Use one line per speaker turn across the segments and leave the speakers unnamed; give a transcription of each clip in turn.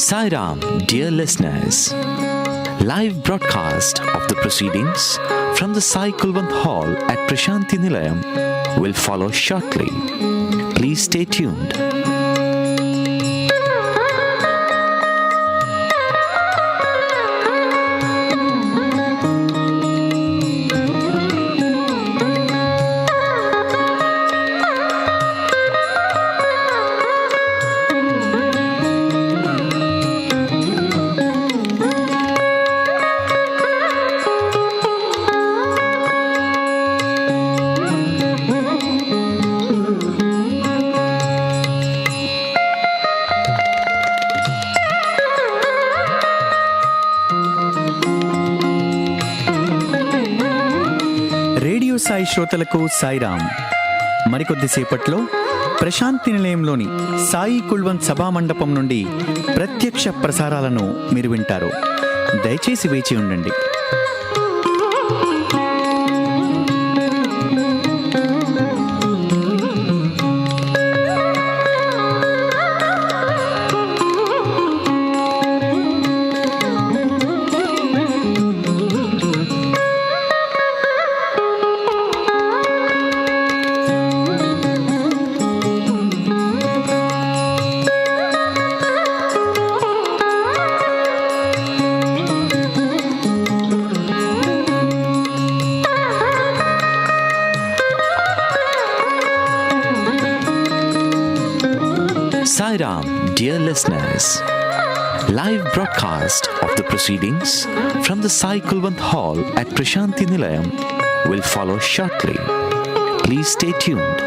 Sai Ram, dear listeners. Live broadcast of the proceedings from the Sai Kulwant Hall at Prasanthi Nilayam will follow shortly. Please stay tuned.
Radio Sai శ్రోతలకు సాయిరామ్. మరికొద్దిసేపట్లో ప్రశాంతి నిలయంలోని సాయి కుల్వంత్ సభా మండపం నుండి ప్రత్యక్ష ప్రసారాలను మీరు వింటారు. దయచేసి వేచి ఉండండి.
Sai Ram, dear listeners. Live broadcast of the proceedings from the Sai Kulwant Hall at Prasanthi Nilayam will follow shortly. Please stay tuned.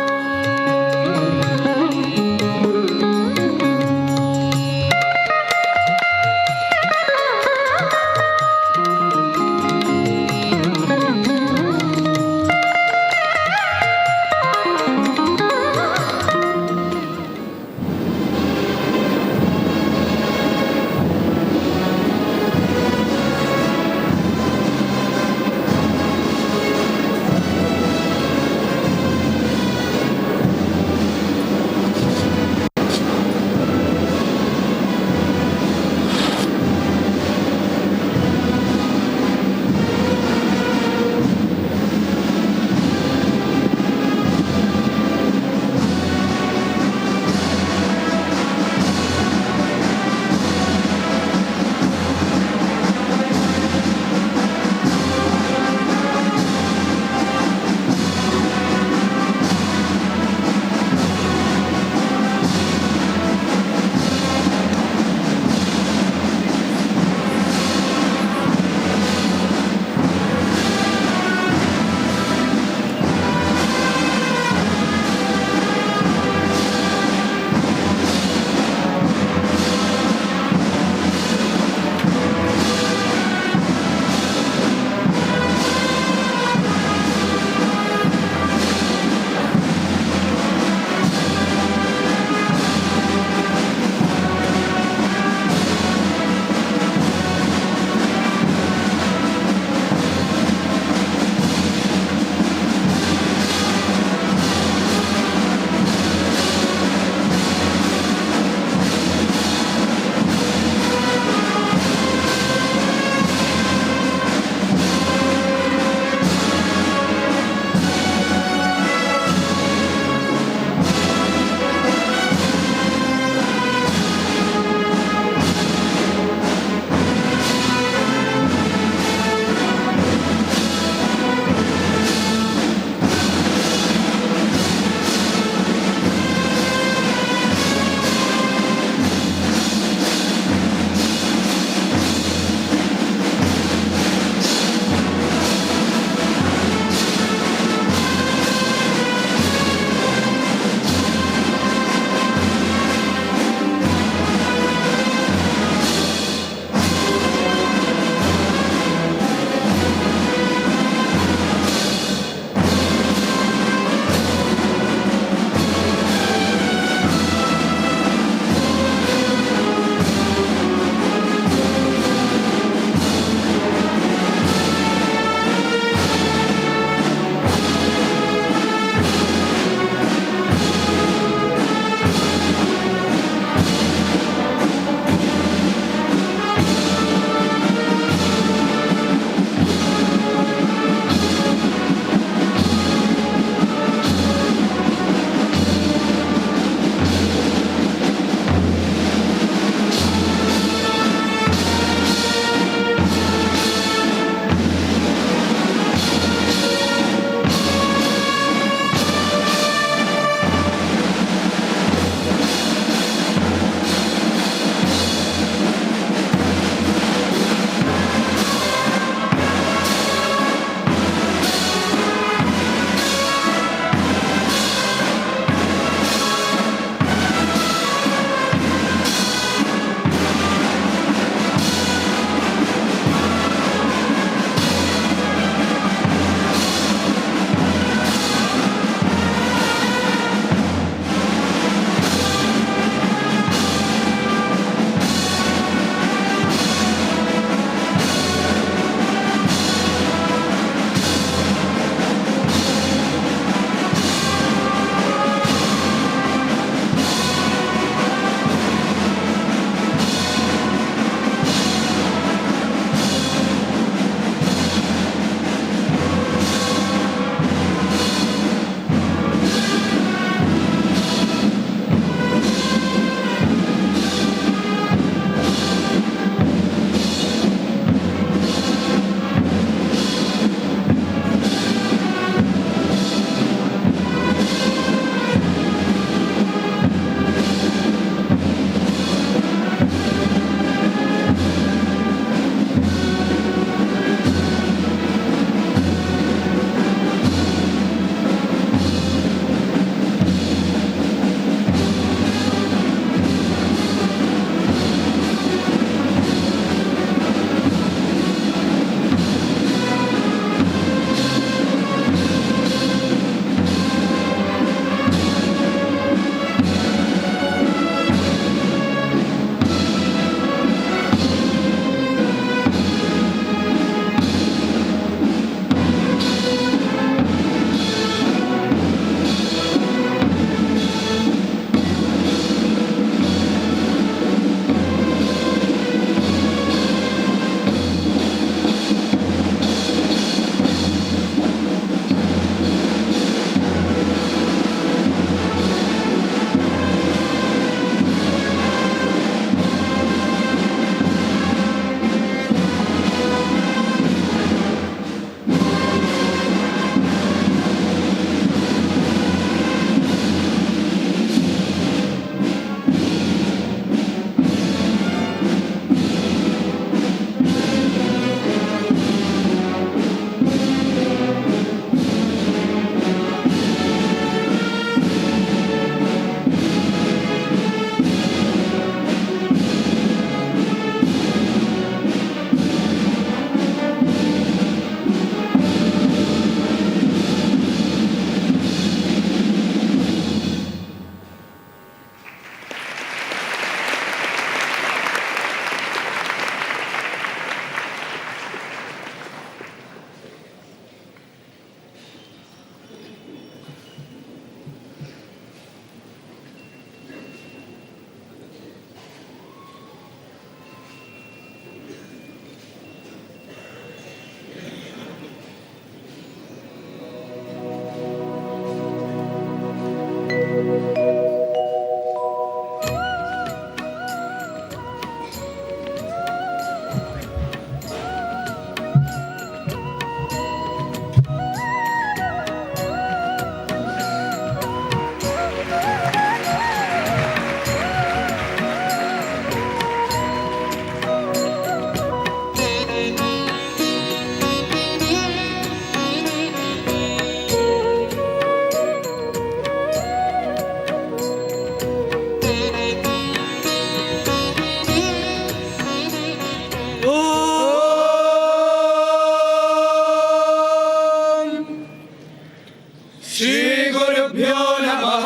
श्रीगुरुभ्यो नमः।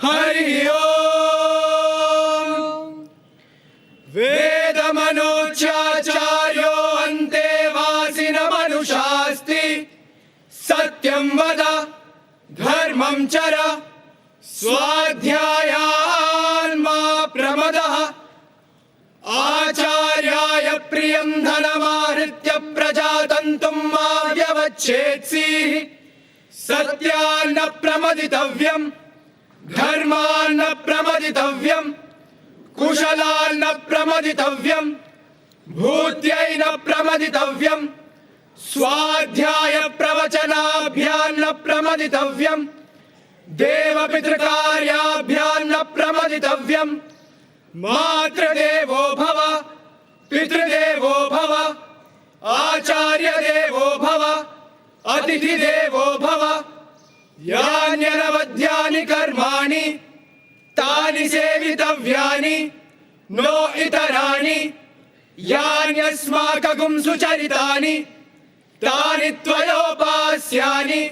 हरि ओम्। वेदमनोच्चाचार्यो अन्तेवासिनमनुषास्ति। सत्यं वद धर्मं चर स्वाध्यायान् मा प्रमदः। आचार्याय प्रियं धनमाहृत्य प्रजातन्तुं मा व्यवच्छेत्सीः। सत्यान्न प्रमदितव्यम् धर्मान्न प्रमदितव्यम् कुशलान्न प्रमदितव्यम् भूत्यैन प्रमदितव्यम् स्वाध्याय प्रवचनाभ्यान्न प्रमदितव्यम् देवपितृकार्याभ्यान्न प्रमदितव्यम्। मातृदेवो भव पितृदेवो भव आचार्यदेवो भव अतिथिदेवो भव। यान्यनवद्यानि कर्माणि तानि सेवितव्यानि नो इतराणि। यान्यस्माकं सुचरितानि तानि त्वयोपास्यानि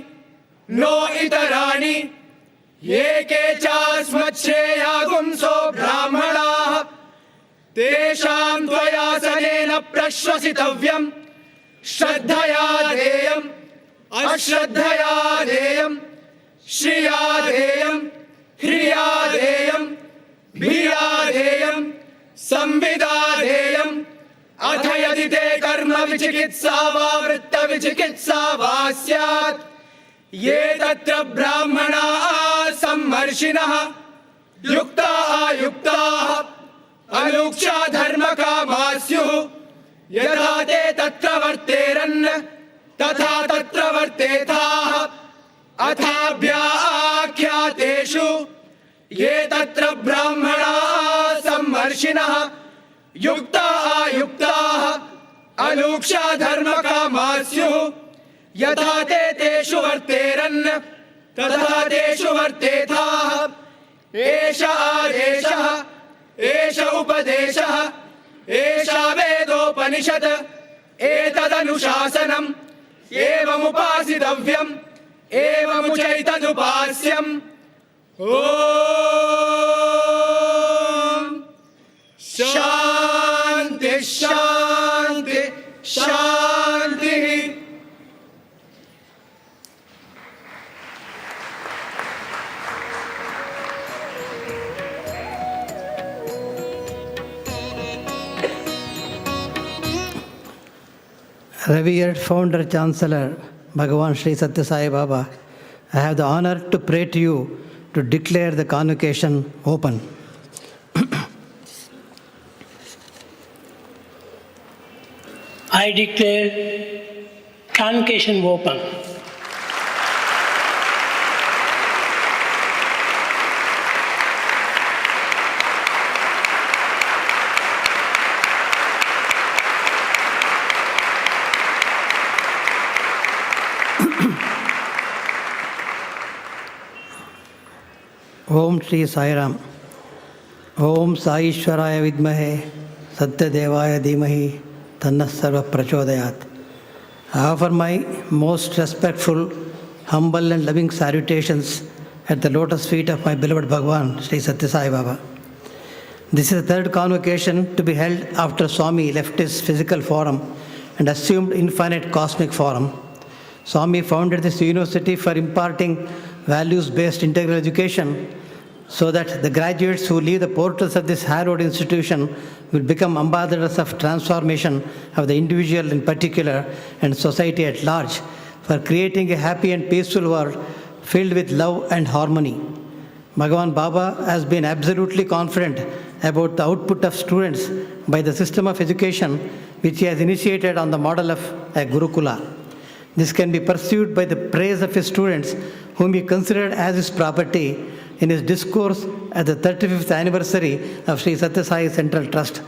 नो इतराणि। ये चास्मच्छ्रेयागुंसो ब्राह्मणाः तेषां त्वयासनेन प्रश्वसितव्यम्। श्रद्धया देयम् अश्रद्धया देयम् श्रिया देयम् ह्रिया देयम् भिया देयम् संविदा देयम्। अथ यदि ते कर्म विचिकित्सा वा वृत्त विचिकित्सा वा स्यात् ये तत्र ब्राह्मणाः सम्मर्षिणः युक्ताः अयुक्ताः अलुक्षा धर्मकामा स्युः। यथा ते तत्र वर्तेरन् तथा तत्र वर्तेथाः। अथाभ्याख्यातेषु ये तत्र ब्राह्मणाः सम्मर्षिणः युक्ताः अयुक्ताः अलुक्षा धर्मकामा स्युः। यथा ते तेषु वर्तेरन् तथा तेषु वर्तेथाः। एष आदेशः एष उपदेशः एषा वेदोपनिषत् एतदनुशासनम्। एवमुपासितव्यम् एवमुचैतदुपास्यम्। ओम् शान्ति शान्ति शान्तिः।
Revered Founder Chancellor Bhagawan Sri Sathya Sai Baba, I have the honor to pray to you to declare the convocation open.
I declare convocation open.
Om Shri Sai Ram. Om Sai Ishwaraya Vidmahe Satya Devaya Dhimahi Tannah Sarva Prachodayat. I offer my most respectful, humble and loving salutations at the lotus feet of my beloved Bhagawan Sri Sathya Sai Baba. This is the third convocation to be held after Swami left his physical form and assumed infinite cosmic form. Swami founded this university for imparting values-based integral education so that the graduates who leave the portals of this hallowed institution will become ambassadors of transformation of the individual in particular and society at large for creating a happy and peaceful world filled with love and harmony. Bhagawan Baba has been absolutely confident about the output of students by the system of education which he has initiated on the model of a Gurukula. This can be pursued by the praise of his students, whom he considered as his property in his discourse at the 35th anniversary of Sri Sathya Sai Central Trust.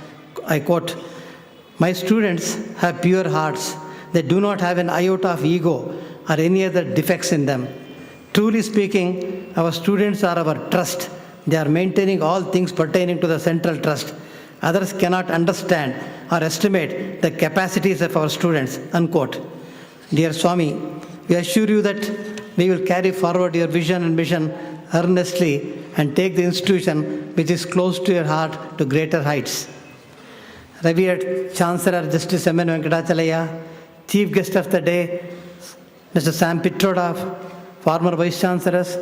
I quote, "My students have pure hearts. They do not have an iota of ego or any other defects in them. Truly speaking, our students are our trust. They are maintaining all things pertaining to the Central Trust. Others cannot understand or estimate the capacities of our students." Unquote. Dear Swami, we assure you that we will carry forward your vision and mission earnestly and take the institution which is close to your heart to greater heights. Revered Chancellor Justice M. N. Venkatachalaya, Chief Guest of the Day, Mr. Sam Pitroda, former Vice Chancellors,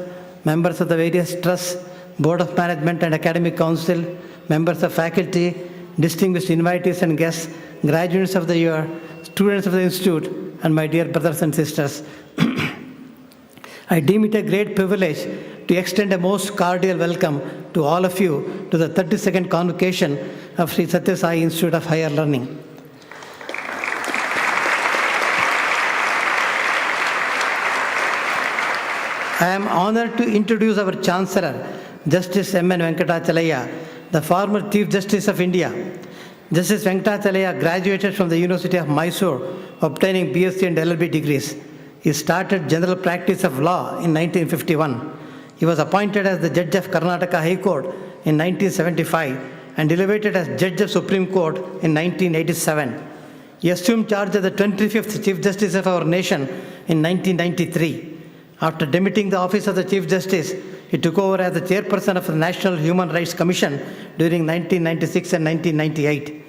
members of the various trusts, Board of Management and Academic Council, members of faculty, distinguished invitees and guests, graduates of the year, students of the Institute, and my dear brothers and sisters. I deem it a great privilege to extend a most cordial welcome to all of you to the 32nd Convocation of Sri Sathya Sai Institute of Higher Learning. I am honored to introduce our Chancellor, Justice M. N. Venkatachalaya, the former Chief Justice of India. Justice Venkatachalaya graduated from the University of Mysore, obtaining BSc and LLB degrees. He started general practice of law in 1951. He was appointed as the Judge of Karnataka High Court in 1975 and elevated as Judge of Supreme Court in 1987. He assumed charge as the 25th Chief Justice of our nation in 1993. After demitting the office of the Chief Justice, he took over as the chairperson of the National Human Rights Commission during 1996 and 1998.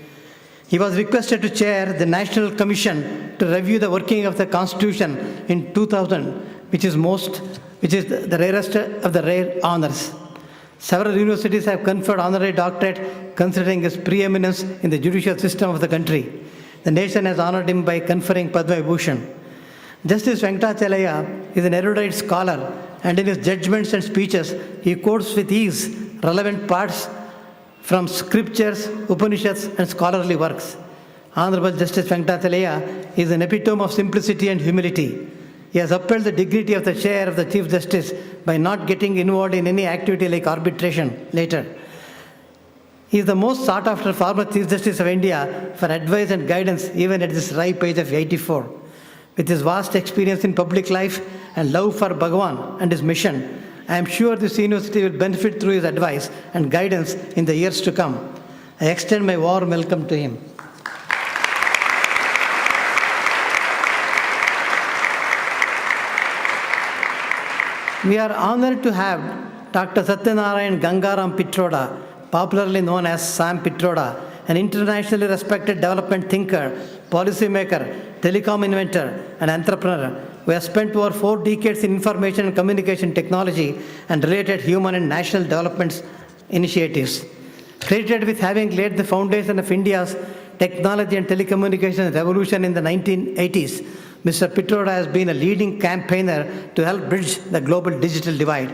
He was requested to chair the National Commission to review the working of the Constitution in 2000, which is the rarest of the rare honors. Several universities have conferred honorary doctorate considering his preeminence in the judicial system of the country. The nation has honored him by conferring Padma Vibhushan. Justice Venkatachalaya is an erudite scholar, and in his judgments and speeches, he quotes with ease relevant parts from scriptures, Upanishads, and scholarly works. Honorable Justice Venkatachalaya is an epitome of simplicity and humility. He has upheld the dignity of the chair of the Chief Justice by not getting involved in any activity like arbitration later. He is the most sought-after former Chief Justice of India for advice and guidance even at this ripe age of 84. With his vast experience in public life and love for Bhagawan and his mission, I am sure this university will benefit through his advice and guidance in the years to come. I extend my warm welcome to him. We are honored to have Dr. Satyanarayan Gangaram Pitroda, popularly known as Sam Pitroda, an internationally respected development thinker, policymaker, telecom inventor, and entrepreneur who has spent over 4 decades in information and communication technology and related human and national development initiatives. Credited with having laid the foundation of India's technology and telecommunications revolution in the 1980s, Mr. Pitroda has been a leading campaigner to help bridge the global digital divide.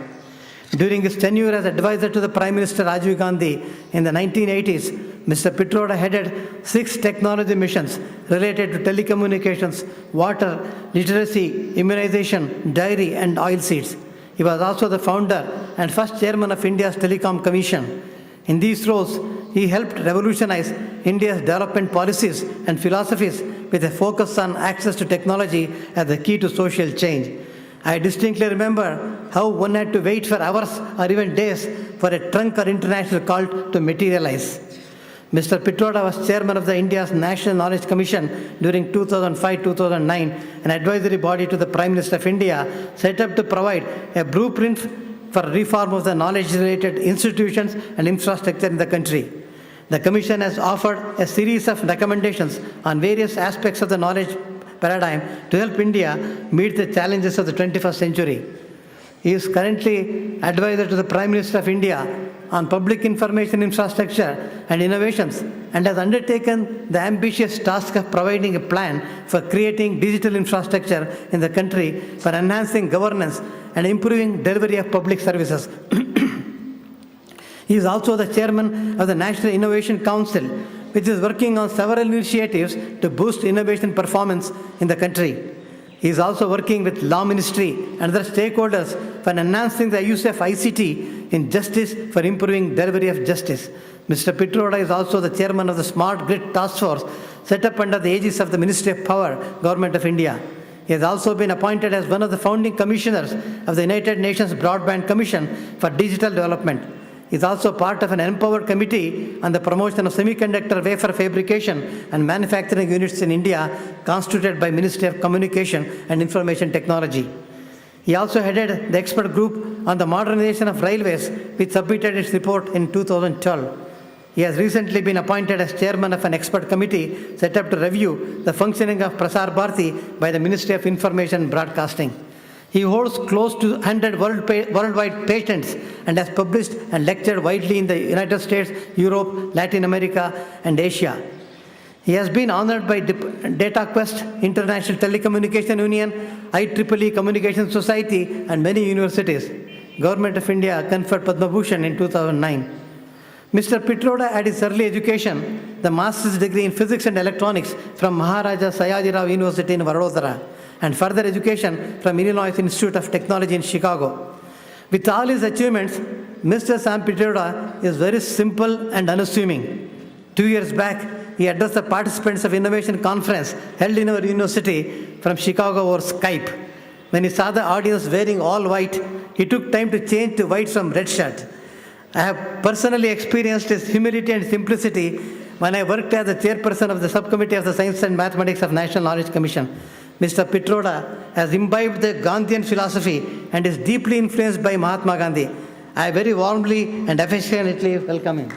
During his tenure as advisor to the Prime Minister Rajiv Gandhi in the 1980s, Mr. Pitroda headed 6 technology missions related to telecommunications, water, literacy, immunization, dairy, and oilseeds. He was also the founder and first chairman of India's Telecom Commission. In these roles, he helped revolutionize India's development policies and philosophies with a focus on access to technology as the key to social change. I distinctly remember how one had to wait for hours or even days for a trunk or international call to materialize. Mr. Pitroda was chairman of the India's National Knowledge Commission during 2005-2009, an advisory body to the Prime Minister of India set up to provide a blueprint for reform of the knowledge-related institutions and infrastructure in the country. The Commission has offered a series of recommendations on various aspects of the knowledge paradigm to help India meet the challenges of the 21st century. He is currently advisor to the Prime Minister of India on public information infrastructure and innovations and has undertaken the ambitious task of providing a plan for creating digital infrastructure in the country for enhancing governance and improving delivery of public services. He is also the chairman of the National Innovation Council, which is working on several initiatives to boost innovation performance in the country. He is also working with Law Ministry and other stakeholders for enhancing the use of ICT in justice for improving delivery of justice. Mr. Pitroda is also the chairman of the Smart Grid Task Force set up under the aegis of the Ministry of Power, Government of India. He has also been appointed as one of the founding commissioners of the United Nations Broadband Commission for Digital Development. He is also part of an empowered committee on the promotion of semiconductor wafer fabrication and manufacturing units in India, constituted by Ministry of Communication and Information Technology. He also headed the expert group on the modernization of railways, which submitted its report in 2012. He has recently been appointed as chairman of an expert committee set up to review the functioning of Prasar Bharati by the Ministry of Information and Broadcasting. He holds close to 100 worldwide patents and has published and lectured widely in the United States, Europe, Latin America, and Asia. He has been honored by DataQuest, International Telecommunication Union, IEEE Communication Society, and many universities. Government of India conferred Padma Bhushan in 2009. Mr. Pitroda had his early education, the master's degree in physics and electronics from Maharaja Sayajirao University in Vadodara, and further education from Illinois Institute of Technology in Chicago. With all his achievements, Mr. Sam Pitroda is very simple and unassuming. 2 years back, he addressed the participants of Innovation Conference held in our university from Chicago over Skype. When he saw the audience wearing all white, he took time to change to white from red shirt. I have personally experienced his humility and simplicity when I worked as the chairperson of the subcommittee of the Science and Mathematics of National Knowledge Commission. Mr. Pitroda has imbibed the Gandhian philosophy and is deeply influenced by Mahatma Gandhi. I very warmly and affectionately welcome him.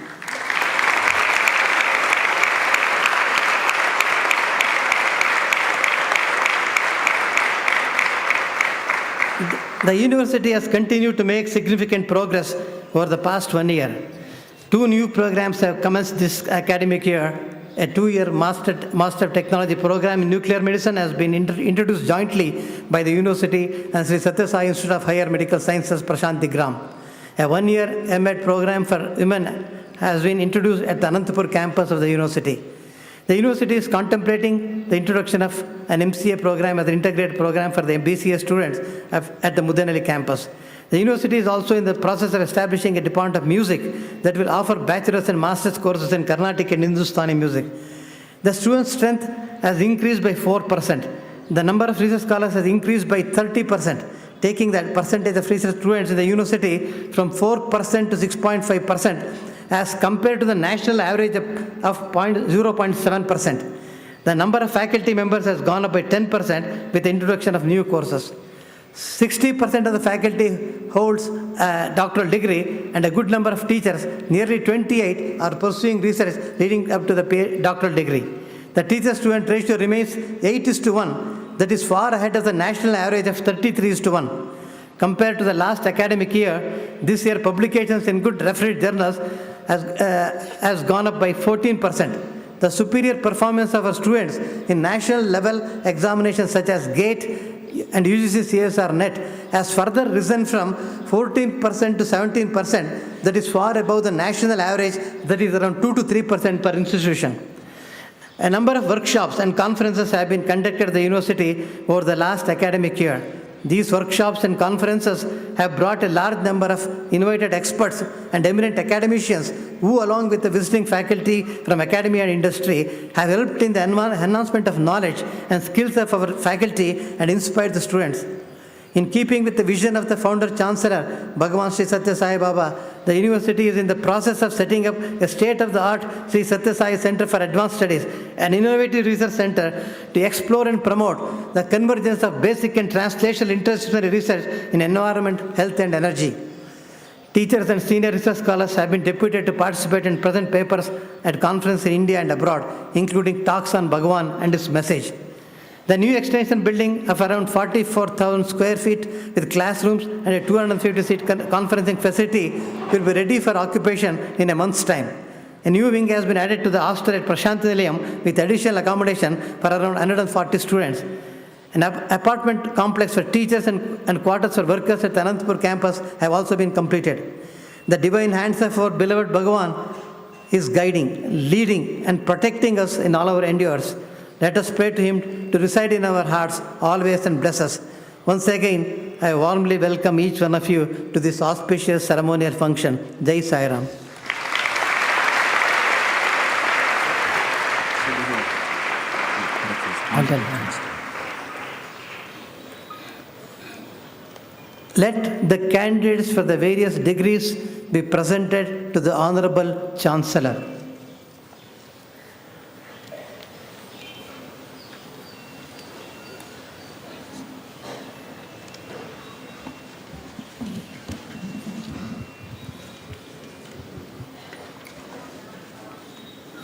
The university has continued to make significant progress over the past 1 year. 2 new programs have commenced this academic year. A 2-year Master of Technology program in Nuclear Medicine has been introduced jointly by the university and Sri Sathya Sai Institute of Higher Medical Sciences, Prasanthi Gram. A 1-year MEd program for women has been introduced at the Anantapur campus of the university. The university is contemplating the introduction of an MCA program as an integrated program for the BCA students at the Mudanahalli campus. The university is also in the process of establishing a department of music that will offer bachelor's and master's courses in Carnatic and Hindustani music. The student strength has increased by 4%. The number of research scholars has increased by 30%, taking that percentage of research students in the university from 4% to 6.5%, as compared to the national average of 0.7%. The number of faculty members has gone up by 10% with the introduction of new courses. 60% of the faculty holds a doctoral degree, and a good number of teachers, nearly 28, are pursuing research leading up to the doctoral degree. The teacher-student ratio remains 8:1, that is far ahead of the national average of 33:1. Compared to the last academic year, this year publications in good refereed journals has gone up by 14%. The superior performance of our students in national level examinations such as GATE and UGC CSR NET has further risen from 14% to 17%, that is far above the national average, that is around 2 to 3% per institution. A number of workshops and conferences have been conducted at the university over the last academic year. These workshops and conferences have brought a large number of invited experts and eminent academicians who, along with the visiting faculty from academia and industry, have helped in the enhancement of knowledge and skills of our faculty and inspired the students. In keeping with the vision of the founder Chancellor, Bhagawan Sri Sathya Sai Baba, the university is in the process of setting up a state-of-the-art Sri Sathya Sai Center for Advanced Studies, an innovative research center to explore and promote the convergence of basic and translational interdisciplinary research in environment, health, and energy. Teachers and senior research scholars have been deputed to participate and present papers at conferences in India and abroad, including talks on Bhagavan and his message. The new extension building of around 44,000 square feet with classrooms and a 250-seat conferencing facility will be ready for occupation in a month's time. A new wing has been added to the hostel at Prasanthi Nilayam with additional accommodation for around 140 students. An apartment complex for teachers and quarters for workers at the Anantapur campus have also been completed. The divine hands of our beloved Bhagavan is guiding, leading, and protecting us in all our endeavors. Let us pray to Him to reside in our hearts always and bless us. Once again, I warmly welcome each one of you to this auspicious ceremonial function. Jai Sai Ram. Let the candidates for the various degrees be presented to the Honorable Chancellor.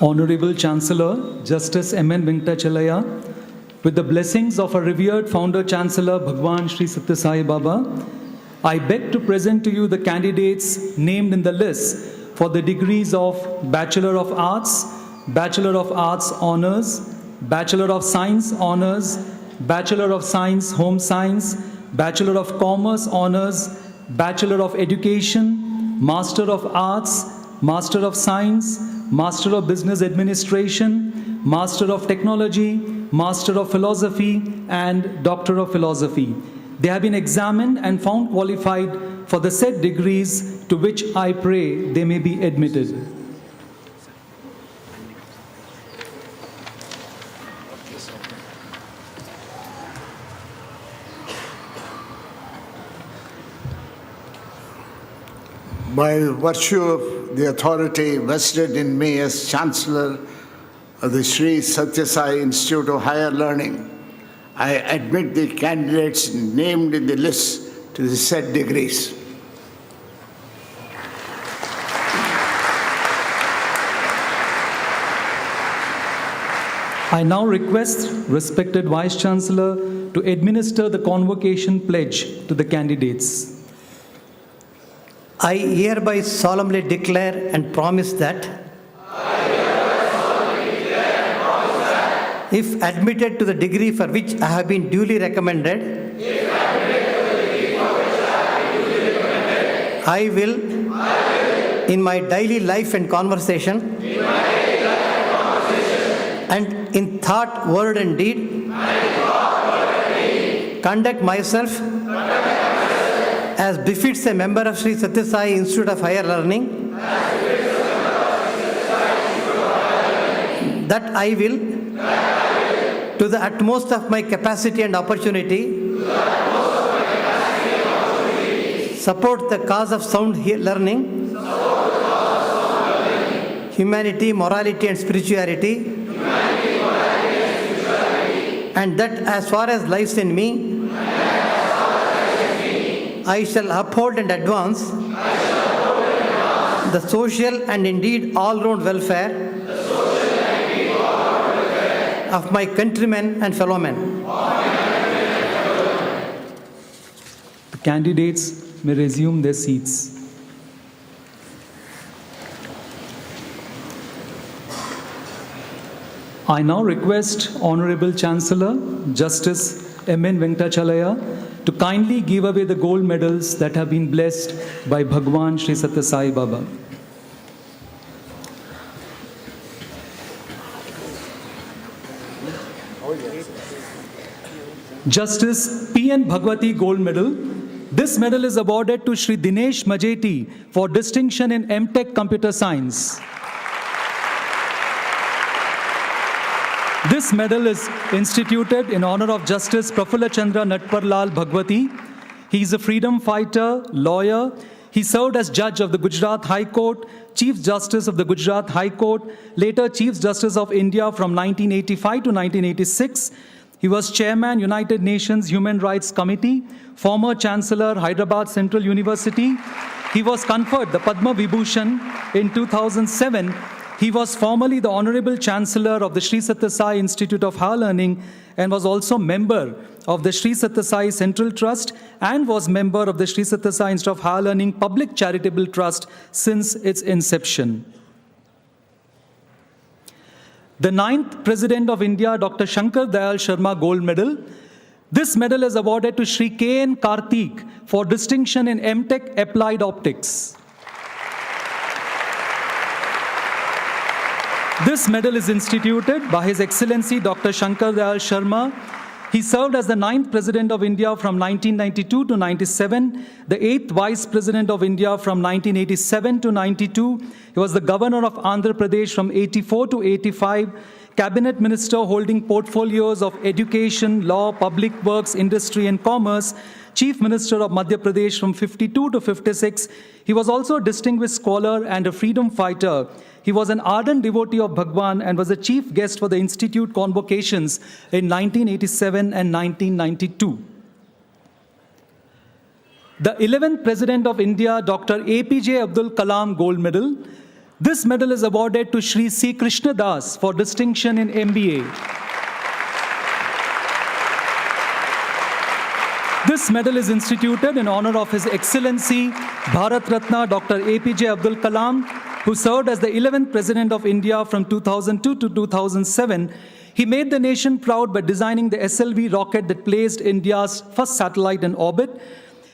Honorable Chancellor, Justice M.N. Venkatachalaya, with the blessings of our revered Founder Chancellor Bhagawan Shri Sathya Sai Baba, I beg to present to you the candidates named in the list for the degrees of Bachelor of Arts, Bachelor of Arts Honours, Bachelor of Science Honours, Bachelor of Science Home Science, Bachelor of Commerce Honours, Bachelor of Education, Master of Arts, Master of Science, Master of Business Administration, Master of Technology, Master of Philosophy, and Doctor of Philosophy. They have been examined and found qualified for the said degrees, to which I pray they may be admitted.
By virtue of the authority vested in me as Chancellor of the Sri Sathya Sai Institute of Higher Learning, I admit the candidates named in the list to the said degrees.
I now request respected Vice Chancellor to administer the convocation pledge to the candidates.
I hereby solemnly declare and promise that if admitted to the degree for which I have been duly recommended, I will, in my daily life and conversation, and in thought, word and deed, conduct myself as befits a member of Sri Sathya Sai Institute of Higher Learning, that I will, to the utmost of my capacity and opportunity, support the cause of sound learning, humanity, morality and spirituality, and that as far as lies in me, I shall uphold and advance the social and indeed all-round welfare of my countrymen and fellow men.
The candidates may resume their seats. I now request Honorable Chancellor, Justice M.N. Venkatachalaya, to kindly give away the gold medals that have been blessed by Bhagawan Shri Sathya Sai Baba. Justice P.N. Bhagwati Gold Medal. This medal is awarded to Shri Dinesh Majeti for distinction in M.Tech Computer Science. This medal is instituted in honor of Justice Prafulla Chandra Natparlal Bhagwati. He is a freedom fighter, lawyer. He served as judge of the Gujarat High Court, Chief Justice of the Gujarat High Court, later Chief Justice of India from 1985 to 1986. He was Chairman, United Nations Human Rights Committee, former Chancellor, Hyderabad Central University. He was conferred the Padma Vibhushan in 2007. He was formerly the Honorable Chancellor of the Sri Sathya Sai Institute of Higher Learning and was also member of the Sri Sathya Sai Central Trust and was member of the Sri Sathya Sai Institute of Higher Learning Public Charitable Trust since its inception. The 9th President of India, Dr. Shankar Dayal Sharma Gold Medal. This medal is awarded to Shri K.N. Karthik for distinction in M.Tech Applied Optics. This medal is instituted by His Excellency Dr. Shankar Dayal Sharma. He served as the 9th President of India from 1992 to 97, the 8th Vice President of India from 1987 to 92. He was the Governor of Andhra Pradesh from 84 to 85, Cabinet Minister holding portfolios of Education, Law, Public Works, Industry and Commerce, Chief Minister of Madhya Pradesh from 52 to 56. He was also a distinguished scholar and a freedom fighter. He was an ardent devotee of Bhagwan and was a chief guest for the Institute Convocations in 1987 and 1992. The 11th President of India, Dr. APJ Abdul Kalam Gold Medal. This medal is awarded to Shri C. Krishna Das for distinction in MBA. This medal is instituted in honor of His Excellency Bharat Ratna Dr. APJ Abdul Kalam, who served as the 11th President of India from 2002 to 2007. He made the nation proud by designing the SLV rocket that placed India's first satellite in orbit.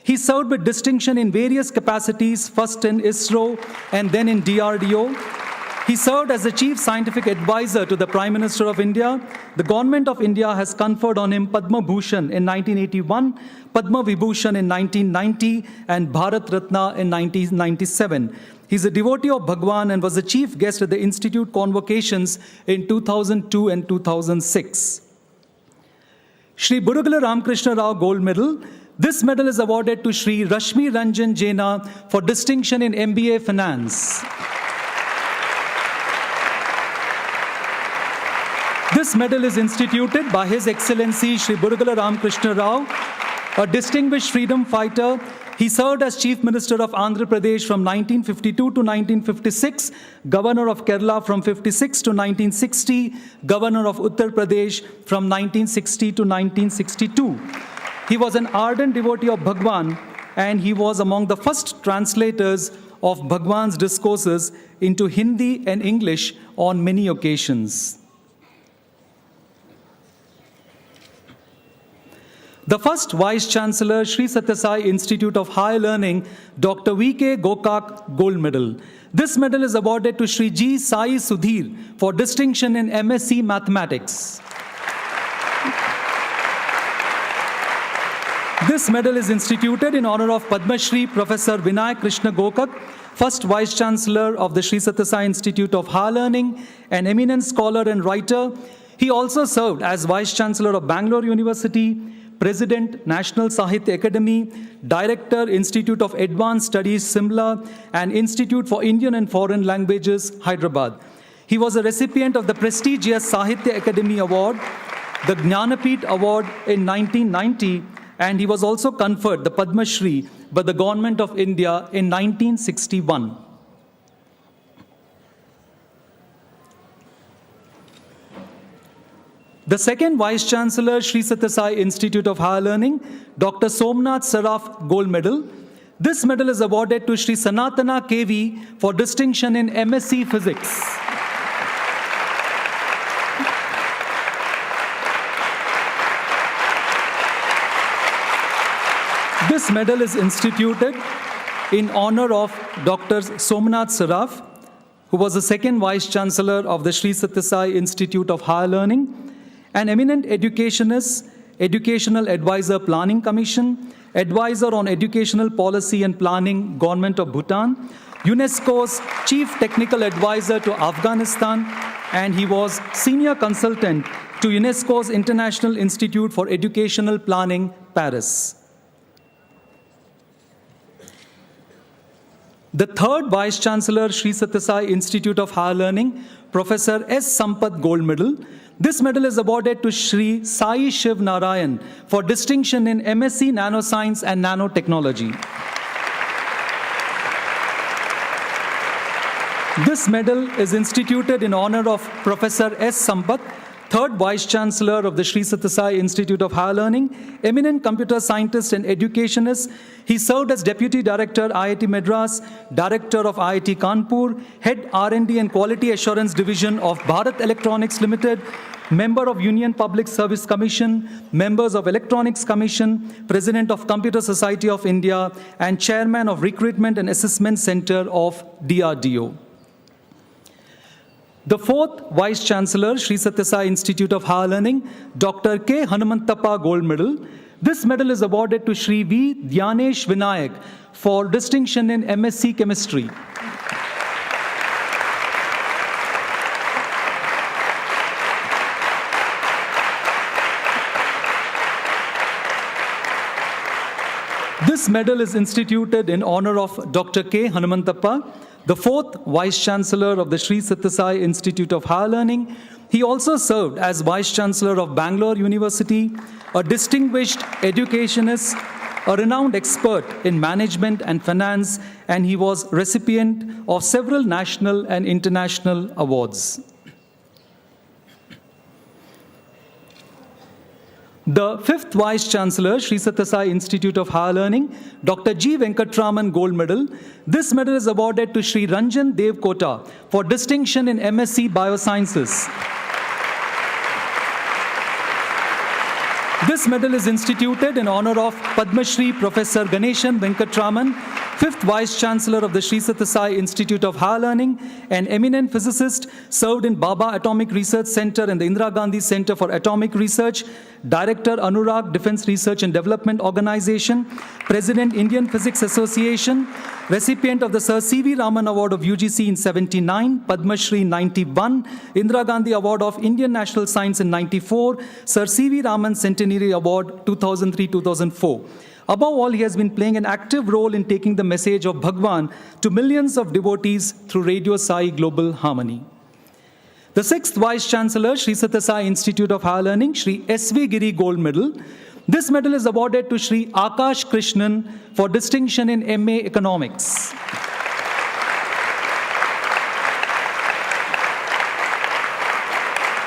He served with distinction in various capacities, first in ISRO and then in DRDO. He served as the Chief Scientific Advisor to the Prime Minister of India. The Government of India has conferred on him Padma Bhushan in 1981, Padma Vibhushan in 1990, and Bharat Ratna in 1997. He's a devotee of Bhagwan and was the chief guest at the Institute Convocations in 2002 and 2006. Shri Burugala Ramakrishna Rao Gold Medal. This medal is awarded to Shri Rashmi Ranjan Jaina for distinction in MBA Finance. This medal is instituted by His Excellency Shri Burugala Ramakrishna Rao, a distinguished freedom fighter. He served as Chief Minister of Andhra Pradesh from 1952 to 1956, Governor of Kerala from 56 to 1960, Governor of Uttar Pradesh from 1960 to 1962. He was an ardent devotee of Bhagwan, and he was among the first translators of Bhagwan's discourses into Hindi and English on many occasions. The first Vice-Chancellor, Sri Sathya Sai Institute of Higher Learning, Dr. V.K. Gokak Gold Medal. This medal is awarded to Sri G. Sai Sudhir for distinction in MSc Mathematics. This medal is instituted in honor of Padma Shri Professor Vinay Krishna Gokak, first Vice-Chancellor of the Sri Sathya Sai Institute of Higher Learning, an eminent scholar and writer. He also served as Vice-Chancellor of Bangalore University, President, National Sahitya Academy, Director, Institute of Advanced Studies, Simla, and Institute for Indian and Foreign Languages, Hyderabad. He was a recipient of the prestigious Sahitya Academy Award, the Jnanapeeth Award in 1990, and he was also conferred the Padma Shri by the Government of India in 1961. The second Vice-Chancellor, Sri Sathya Sai Institute of Higher Learning, Dr. Somnath Saraf Gold Medal. This medal is awarded to Sri Sanatana KV for distinction in MSc Physics. This medal is instituted in honor of Dr. Somnath Saraf, who was the second Vice-Chancellor of the Sri Sathya Sai Institute of Higher Learning, an eminent educationist, Educational Advisor Planning Commission, Advisor on Educational Policy and Planning, Government of Bhutan, UNESCO's Chief Technical Advisor to Afghanistan, and he was Senior Consultant to UNESCO's International Institute for Educational Planning, Paris. The third Vice-Chancellor, Sri Sathya Sai Institute of Higher Learning, Professor S. Sampath Gold Medal. This medal is awarded to Sri Sai Shiv Narayan for distinction in MSc Nanoscience and Nanotechnology. This medal is instituted in honor of Professor S. Sampath, third Vice-Chancellor of the Sri Sathya Sai Institute of Higher Learning, eminent computer scientist and educationist. He served as Deputy Director, IIT Madras, Director of IIT Kanpur, Head R&D and Quality Assurance Division of Bharat Electronics Limited, Member of Union Public Service Commission, Members of Electronics Commission, President of Computer Society of India, and Chairman of Recruitment and Assessment Center of DRDO. The fourth Vice-Chancellor, Sri Sathya Sai Institute of Higher Learning, Dr. K. Hanumantappa Gold Medal. This medal is awarded to Sri V. Dhyanesh Vinayak for distinction in MSc Chemistry. This medal is instituted in honor of Dr. K. Hanumantappa, the fourth Vice-Chancellor of the Sri Sathya Sai Institute of Higher Learning. He also served as Vice-Chancellor of Bangalore University, a distinguished educationist, a renowned expert in management and finance, and he was recipient of several national and international awards. The fifth Vice Chancellor, Sri Sathya Sai Institute of Higher Learning, Dr. G. Venkatraman Gold Medal. This medal is awarded to Sri Ranjan Dev Kota for distinction in MSc Biosciences. This medal is instituted in honor of Padma Shri Professor Ganeshan Venkatraman, fifth Vice Chancellor of the Sri Sathya Sai Institute of Higher Learning, an eminent physicist, served in Baba Atomic Research Center and the Indira Gandhi Center for Atomic Research, Director Anurag Defense Research and Development Organization, President Indian Physics Association, recipient of the Sir C.V. Raman Award of UGC in 79, Padma Shri 91, Indira Gandhi Award of Indian National Science in 94, Sir C.V. Raman Centenary Award 2003-2004. Above all, he has been playing an active role in taking the message of Bhagwan to millions of devotees through Radio Sai Global Harmony. The sixth Vice Chancellor, Sri Sathya Sai Institute of Higher Learning, Sri S.V. Giri Gold Medal. This medal is awarded to Sri Akash Krishnan for distinction in MA Economics.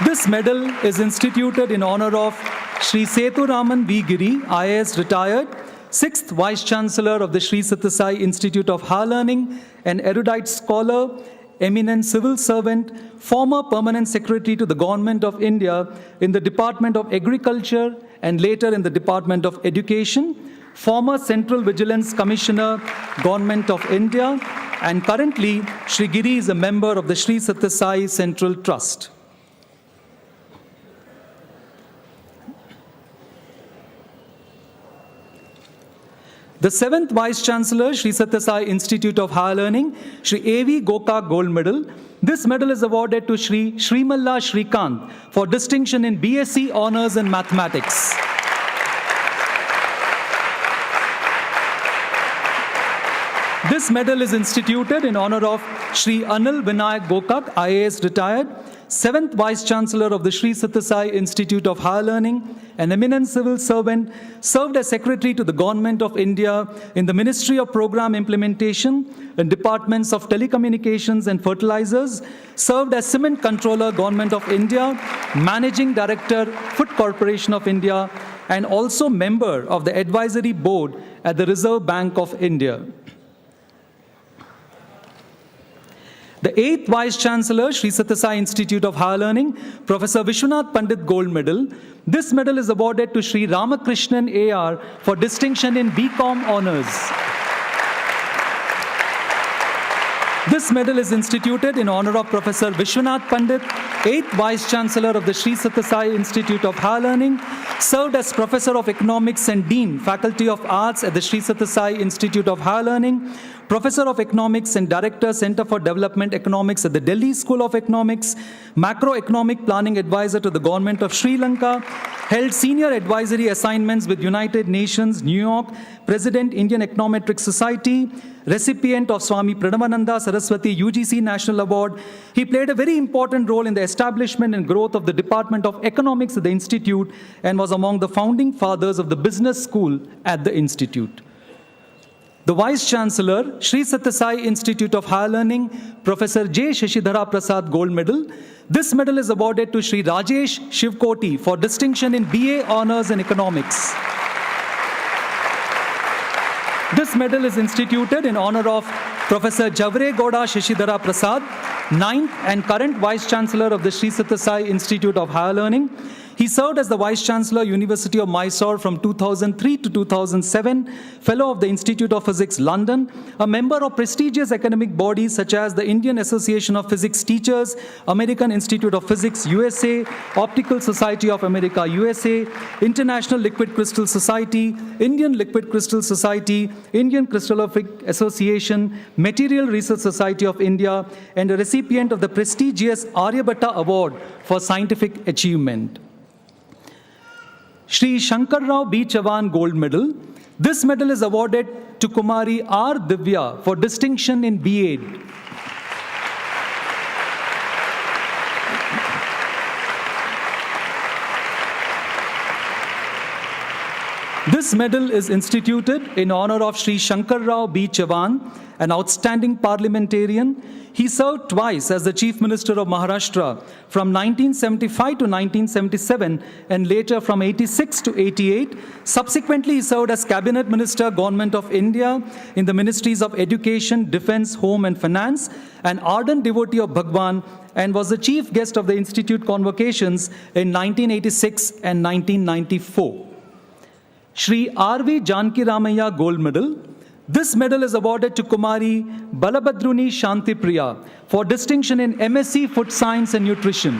This medal is instituted in honor of Sri Setu Raman V. Giri, IAS retired, sixth Vice Chancellor of the Sri Sathya Sai Institute of Higher Learning, an erudite scholar, eminent civil servant, former permanent secretary to the Government of India in the Department of Agriculture and later in the Department of Education, former Central Vigilance Commissioner, Government of India, and currently Sri Giri is a member of the Sri Sathya Sai Central Trust. The seventh Vice Chancellor, Sri Sathya Sai Institute of Higher Learning, Sri A.V. Gokak Gold Medal. This medal is awarded to Sri Srimalla Shrikant for distinction in BSc Honours in Mathematics. This medal is instituted in honor of Sri Anil Vinayak Gokak, IAS retired, seventh Vice Chancellor of the Sri Sathya Sai Institute of Higher Learning, an eminent civil servant, served as Secretary to the Government of India in the Ministry of Program Implementation and Departments of Telecommunications and Fertilizers, served as Cement Controller, Government of India, Managing Director, Food Corporation of India, and also member of the Advisory Board at the Reserve Bank of India. The eighth Vice Chancellor, Sri Sathya Sai Institute of Higher Learning, Professor Vishwanath Pandit Gold Medal. This medal is awarded to Sri Ramakrishnan A.R. for distinction in BCom Honours. This medal is instituted in honor of Professor Vishwanath Pandit, 8th Vice Chancellor of the Sri Sathya Sai Institute of Higher Learning, served as Professor of Economics and Dean, Faculty of Arts at the Sri Sathya Sai Institute of Higher Learning, Professor of Economics and Director, Center for Development Economics at the Delhi School of Economics, Macroeconomic Planning Advisor to the Government of Sri Lanka, held senior advisory assignments with United Nations, New York, President, Indian Econometric Society, recipient of Swami Pranavananda Saraswati UGC National Award. He played a very important role in the establishment and growth of the Department of Economics at the Institute and was among the founding fathers of the business school at the Institute. The Vice Chancellor, Sri Sathya Sai Institute of Higher Learning, Professor J. Shashidhara Prasad Gold Medal. This medal is awarded to Sri Rajesh Shivkoti for distinction in BA Honours in Economics. This medal is instituted in honor of Professor Javre Gowda Shashidhara Prasad, 9th and current Vice Chancellor of the Sri Sathya Sai Institute of Higher Learning. He served as the Vice Chancellor, University of Mysore from 2003 to 2007, Fellow of the Institute of Physics, London, a member of prestigious academic bodies such as the Indian Association of Physics Teachers, American Institute of Physics, USA, Optical Society of America, USA, International Liquid Crystal Society, Indian Liquid Crystal Society, Indian Crystallographic Association, Material Research Society of India, and a recipient of the prestigious Aryabhatta Award for Scientific Achievement. Shri Shankar Rao B. Chavan Gold Medal. This medal is awarded to Kumari R. Divya for distinction in B.Ed. This medal is instituted in honor of Sri Shankar Rao B. Chavan, an outstanding parliamentarian. He served twice as the Chief Minister of Maharashtra from 1975 to 1977 and later from 86 to 88. Subsequently, he served as Cabinet Minister, Government of India in the Ministries of Education, Defence, Home and Finance, an ardent devotee of Bhagwan, and was the chief guest of the Institute Convocations in 1986 and 1994. Shri R.V. Janki Ramaya Gold Medal. This medal is awarded to Kumari Balabhadruni Shanti Priya for distinction in MSc Food Science and Nutrition.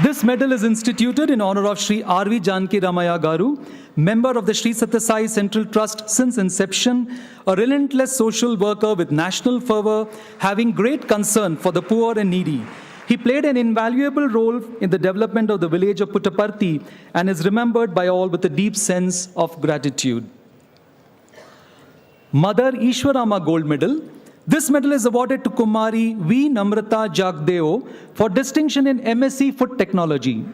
This medal is instituted in honor of Shri R.V. Janki Ramaya Garu, member of the Sri Sathya Sai Central Trust since inception, a relentless social worker with national fervor, having great concern for the poor and needy. He played an invaluable role in the development of the village of Puttaparthi and is remembered by all with a deep sense of gratitude. Mother Ishwarama Gold Medal. This medal is awarded to Kumari V. Namrata Jagdeo for distinction in MSc Food Technology.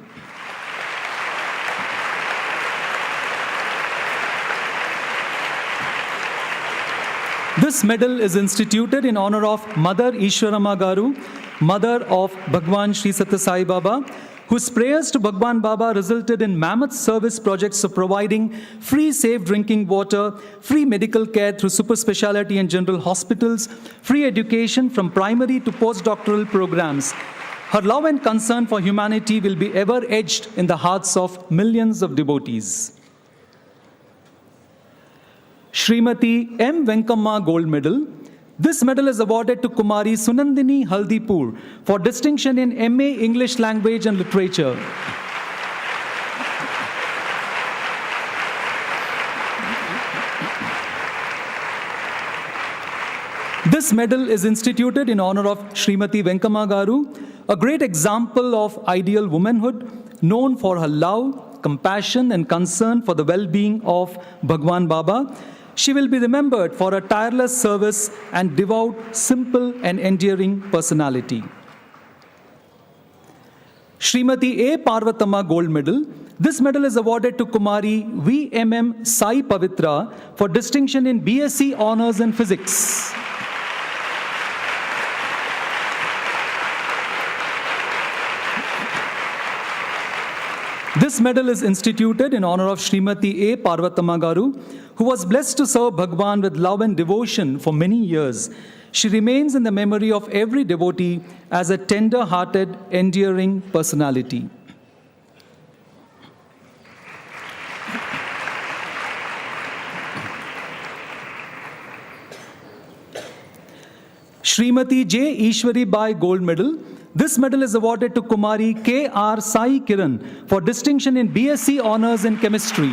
This medal is instituted in honor of Mother Ishwarama Garu, mother of Bhagwan Sri Sathya Sai Baba, whose prayers to Bhagwan Baba resulted in mammoth service projects of providing free safe drinking water, free medical care through super specialty and general hospitals, free education from primary to post-doctoral programs. Her love and concern for humanity will be ever etched in the hearts of millions of devotees. Srimati M. Venkamma Gold Medal. This medal is awarded to Kumari Sunandini Haldipur for distinction in MA English Language and Literature. This medal is instituted in honor of Srimati Venkamma Garu, a great example of ideal womanhood, known for her love, compassion, and concern for the well-being of Bhagwan Baba. She will be remembered for her tireless service and devout, simple, and endearing personality. Srimati A. Parvatama Gold Medal. This medal is awarded to Kumari V.M.M. Sai Pavitra for distinction in BSc Honours in Physics. This medal is instituted in honor of Srimati A. Parvatama Garu, who was blessed to serve Bhagwan with love and devotion for many years. She remains in the memory of every devotee as a tender-hearted, endearing personality. Srimati J. Ishwari Bai Gold Medal. This medal is awarded to Kumari K.R. Sai Kiran for distinction in BSc Honours in Chemistry.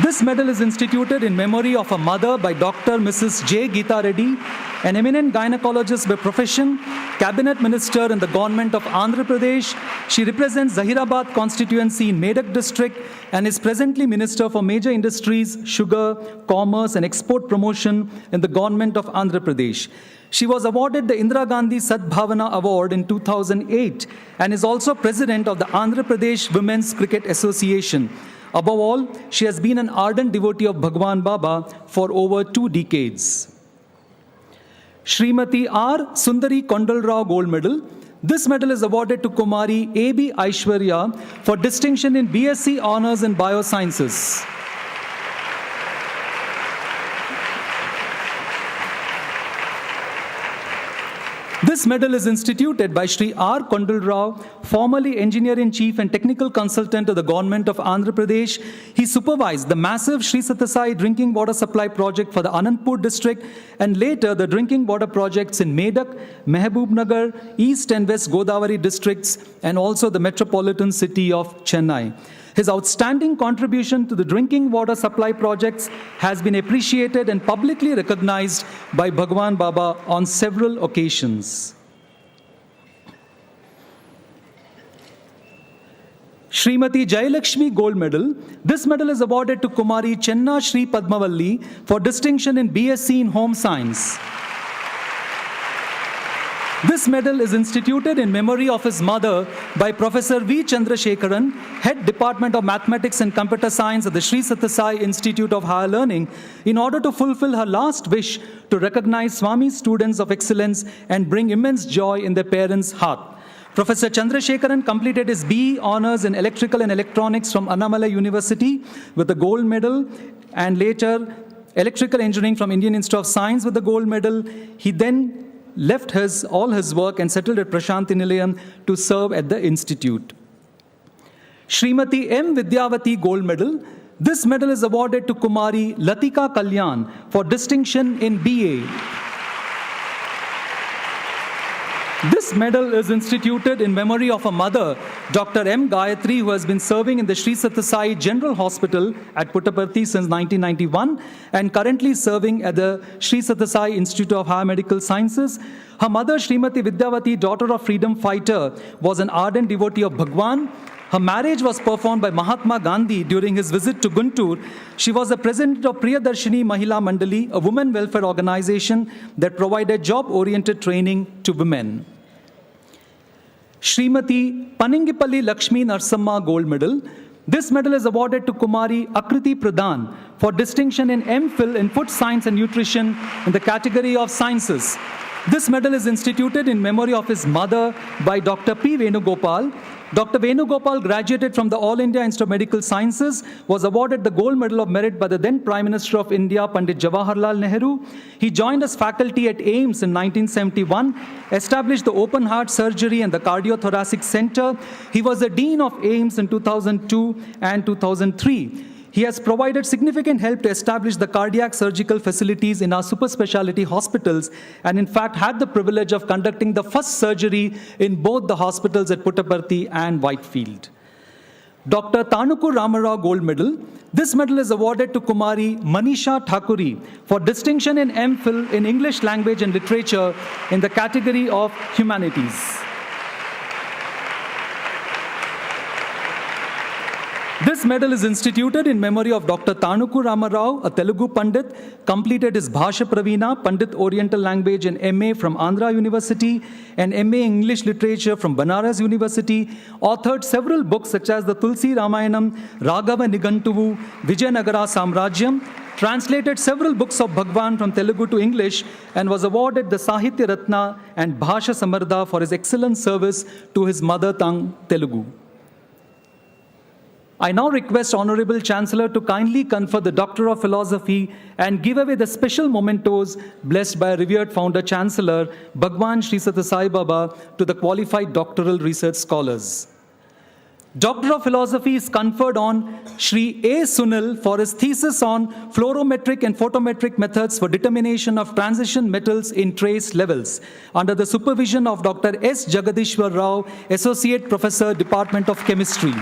This medal is instituted in memory of a mother by Dr. Mrs. J. Geeta Reddy, an eminent gynecologist by profession, cabinet minister in the government of Andhra Pradesh. She represents Zahirabad constituency in Medak district and is presently Minister for Major Industries, Sugar, Commerce and Export Promotion in the government of Andhra Pradesh. She was awarded the Indira Gandhi Sadbhavana Award in 2008 and is also president of the Andhra Pradesh Women's Cricket Association. Above all, she has been an ardent devotee of Bhagwan Baba for over 2 decades. Srimati R. Sundari Kondalrao Gold Medal. This medal is awarded to Kumari A.B. Aishwarya for distinction in BSc Honours in Biosciences. This medal is instituted by Shri R. Kondalrao, formerly Engineer-in-Chief and Technical Consultant of the Government of Andhra Pradesh. He supervised the massive Sri Sathya Sai drinking water supply project for the Anantapur district and later the drinking water projects in Medak, Mehboob-nagar, East and West Godavari districts and also the metropolitan city of Chennai. His outstanding contribution to the drinking water supply projects has been appreciated and publicly recognized by Bhagwan Baba on several occasions. Srimati Jayalakshmi Gold Medal. This medal is awarded to Kumari Chenna Shri Padmavalli for distinction in BSc in Home Science. This medal is instituted in memory of his mother by Professor V. Chandrasekharan, Head Department of Mathematics and Computer Science at the Sri Sathya Sai Institute of Higher Learning, in order to fulfill her last wish to recognize Swami's students of excellence and bring immense joy in their parents' heart. Professor Chandrasekharan completed his BE Honours in Electrical and Electronics from Annamalai University with the gold medal, and later Electrical Engineering from Indian Institute of Science with the gold medal. He then left all his work and settled at Prasanthi Nilayam to serve at the institute. Srimati M. Vidyavati Gold Medal. This medal is awarded to Kumari Latika Kalyan for distinction in BA. This medal is instituted in memory of a mother, Dr. M. Gayatri, who has been serving in the Sri Sathya Sai General Hospital at Puttaparthi since 1991 and currently serving at the Sri Sathya Sai Institute of Higher Medical Sciences. Her mother, Srimati Vidyavati, daughter of freedom fighter, was an ardent devotee of Bhagwan. Her marriage was performed by Mahatma Gandhi during his visit to Guntur. She was the president of Priyadarshini Mahila Mandali, a women welfare organization that provided job-oriented training to women. Srimati Paningipalli Lakshmi Narsamma Gold Medal. This medal is awarded to Kumari Akriti Pradhan for distinction in MPhil in Food Science and Nutrition in the category of Sciences. This medal is instituted in memory of his mother by Dr. P. Venugopal. Dr. Venugopal graduated from the All India Institute of Medical Sciences, was awarded the Gold Medal of Merit by the then Prime Minister of India, Pandit Jawaharlal Nehru. He joined as faculty at AIIMS in 1971, established the Open Heart Surgery and the Cardiothoracic Center. He was the Dean of AIIMS in 2002 and 2003. He has provided significant help to establish the cardiac surgical facilities in our super specialty hospitals, and in fact had the privilege of conducting the first surgery in both the hospitals at Puttaparthi and Whitefield. Dr. Tanuku Ramarao Gold Medal. This medal is awarded to Kumari Manisha Thakuri for distinction in MPhil in English Language and Literature in the category of Humanities. This medal is instituted in memory of Dr. Tanuku Ramarao, a Telugu Pandit, completed his Bhasha Pravina, Pandit Oriental Language and MA from Andhra University and MA English Literature from Banaras University, authored several books such as the Tulsi Ramayanam, Raghava Nigantuvu, Vijayanagara Samrajyam, translated several books of Bhagwan from Telugu to English, and was awarded the Sahitya Ratna and Bhasha Samardha for his excellent service to his mother tongue, Telugu. I now request Honorable Chancellor to kindly confer the Doctor of Philosophy and give away the special mementos blessed by revered Founder Chancellor Bhagwan Sri Sathya Sai Baba to the qualified doctoral research scholars. Doctor of Philosophy is conferred on Shri A. Sunil for his thesis on fluorometric and photometric methods for determination of transition metals in trace levels, under the supervision of Dr. S. Jagadishwar Rao, Associate Professor, Department of Chemistry.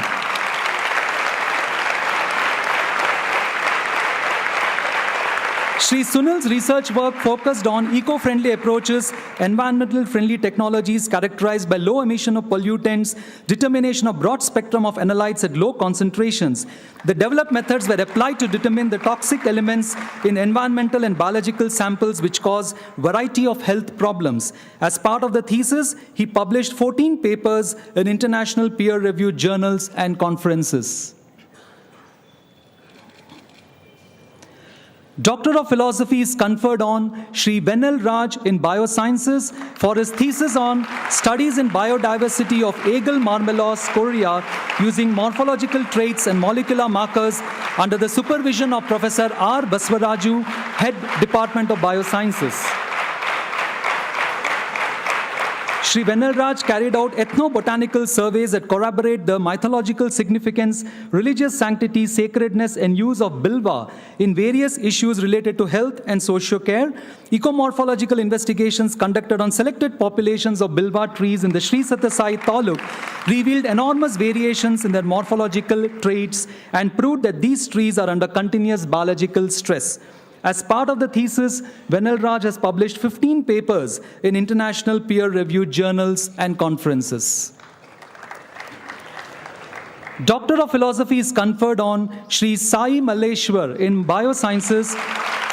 Shri Sunil's research work focused on eco-friendly approaches, environmental-friendly technologies characterized by low emission of pollutants, determination of broad spectrum of analytes at low concentrations. The developed methods were applied to determine the toxic elements in environmental and biological samples which cause variety of health problems. As part of the thesis, he published 14 papers in international peer-reviewed journals and conferences. Doctor of Philosophy is conferred on Shri Venel Raj in Biosciences for his thesis on studies in biodiversity of Eagle marmelos, Korea, using morphological traits and molecular markers under the supervision of Professor R. Baswaraju, Head Department of Biosciences. Shri Venel Raj carried out ethnobotanical surveys that corroborate the mythological significance, religious sanctity, sacredness, and use of bilva in various issues related to health and socio-care. Ecomorphological investigations conducted on selected populations of bilva trees in the Sri Sathya Sai Taluk revealed enormous variations in their morphological traits and proved that these trees are under continuous biological stress. As part of the thesis, Venel Raj has published 15 papers in international peer-reviewed journals and conferences. Doctor of Philosophy is conferred on Shri Sai Malleshwar in Biosciences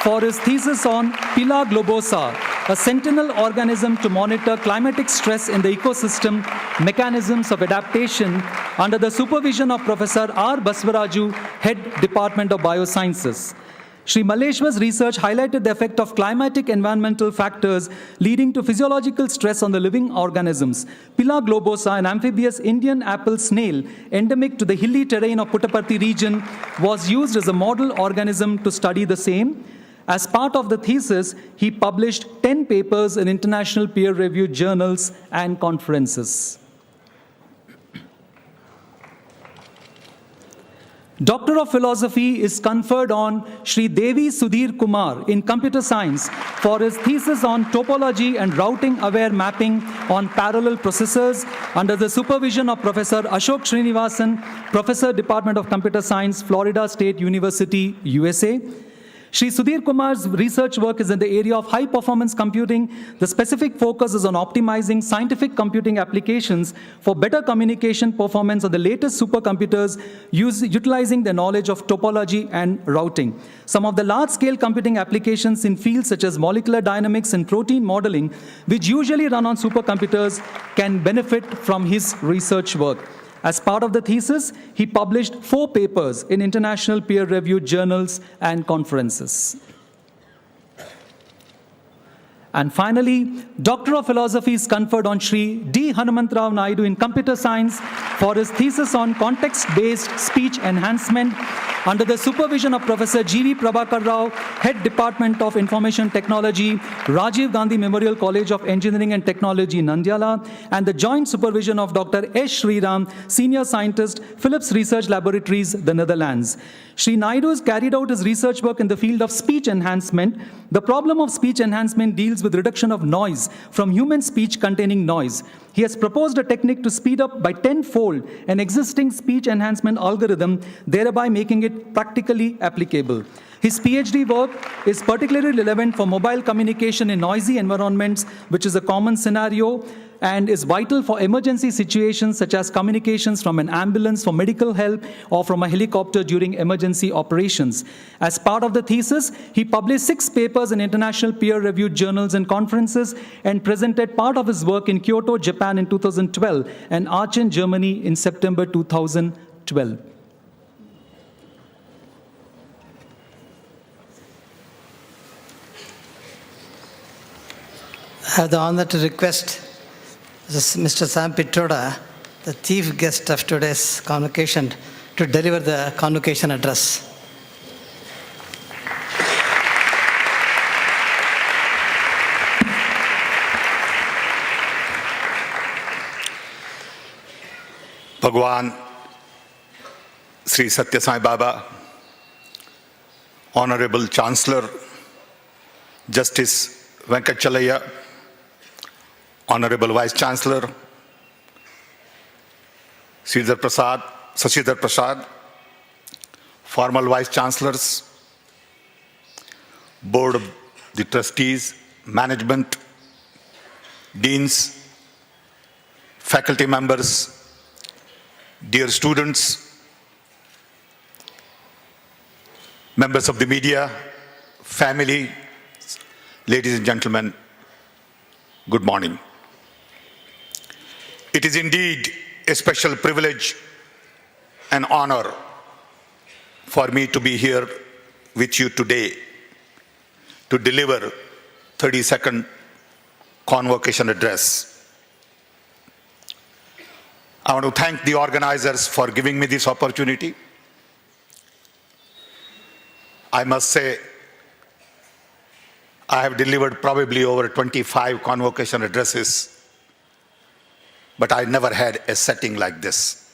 for his thesis on Pila globosa, a sentinel organism to monitor climatic stress in the ecosystem, mechanisms of adaptation, under the supervision of Professor R. Basvaraju, Head Department of Biosciences. Sri Maleshwar's research highlighted the effect of climatic environmental factors leading to physiological stress on the living organisms. Pilla globosa, an amphibious Indian apple snail endemic to the hilly terrain of Puttaparthi region, was used as a model organism to study the same. As part of the thesis, he published 10 papers in international peer-reviewed journals and conferences. Doctor of Philosophy is conferred on Sri Devi Sudhir Kumar in Computer Science for his thesis on topology and routing-aware mapping on parallel processors under the supervision of Professor Ashok Srinivasan, Professor, Department of Computer Science, Florida State University, USA. Sri Sudhir Kumar's research work is in the area of high-performance computing. The specific focus is on optimizing scientific computing applications for better communication performance of the latest supercomputers utilizing the knowledge of topology and routing. Some of the large-scale computing applications in fields such as molecular dynamics and protein modeling, which usually run on supercomputers, can benefit from his research work. As part of the thesis, he published 4 papers in international peer-reviewed journals and conferences. And finally, Doctor of Philosophy is conferred on Sri D. Hanumantrao Naidu in Computer Science for his thesis on context-based speech enhancement under the supervision of Professor G.V. Prabhakar Rao, Head Department of Information Technology, Rajiv Gandhi Memorial College of Engineering and Technology, Nandyala, and the joint supervision of Dr. S. Sriram, Senior Scientist, Philips Research Laboratories, the Netherlands. Sri Naidu has carried out his research work in the field of speech enhancement. The problem of speech enhancement deals with reduction of noise from human speech containing noise. He has proposed a technique to speed up by 10-fold an existing speech enhancement algorithm, thereby making it practically applicable. His PhD work is particularly relevant for mobile communication in noisy environments, which is a common scenario and is vital for emergency situations such as communications from an ambulance for medical help or from a helicopter during emergency operations. As part of the thesis, he published 6 papers in international peer-reviewed journals and conferences and presented part of his work in Kyoto, Japan in 2012 and Aachen, Germany in September 2012.
I have the honor to request Mr. Sam Pitroda, the chief guest of today's convocation, to deliver the convocation address.
Bhagawan Sri Sathya Sai Baba, Honorable Chancellor, Justice Venkatachalaya, Honorable Vice Chancellor, Sridhar Prasad, formal Vice Chancellors, Board of the Trustees, Management, Deans, faculty members, dear students, members of the media, family, ladies and gentlemen, good morning. It is indeed a special privilege and honor for me to be here with you today to deliver 32nd convocation address. I want to thank the organizers for giving me this opportunity. I must say, I have delivered probably over 25 convocation addresses, but I never had a setting like this.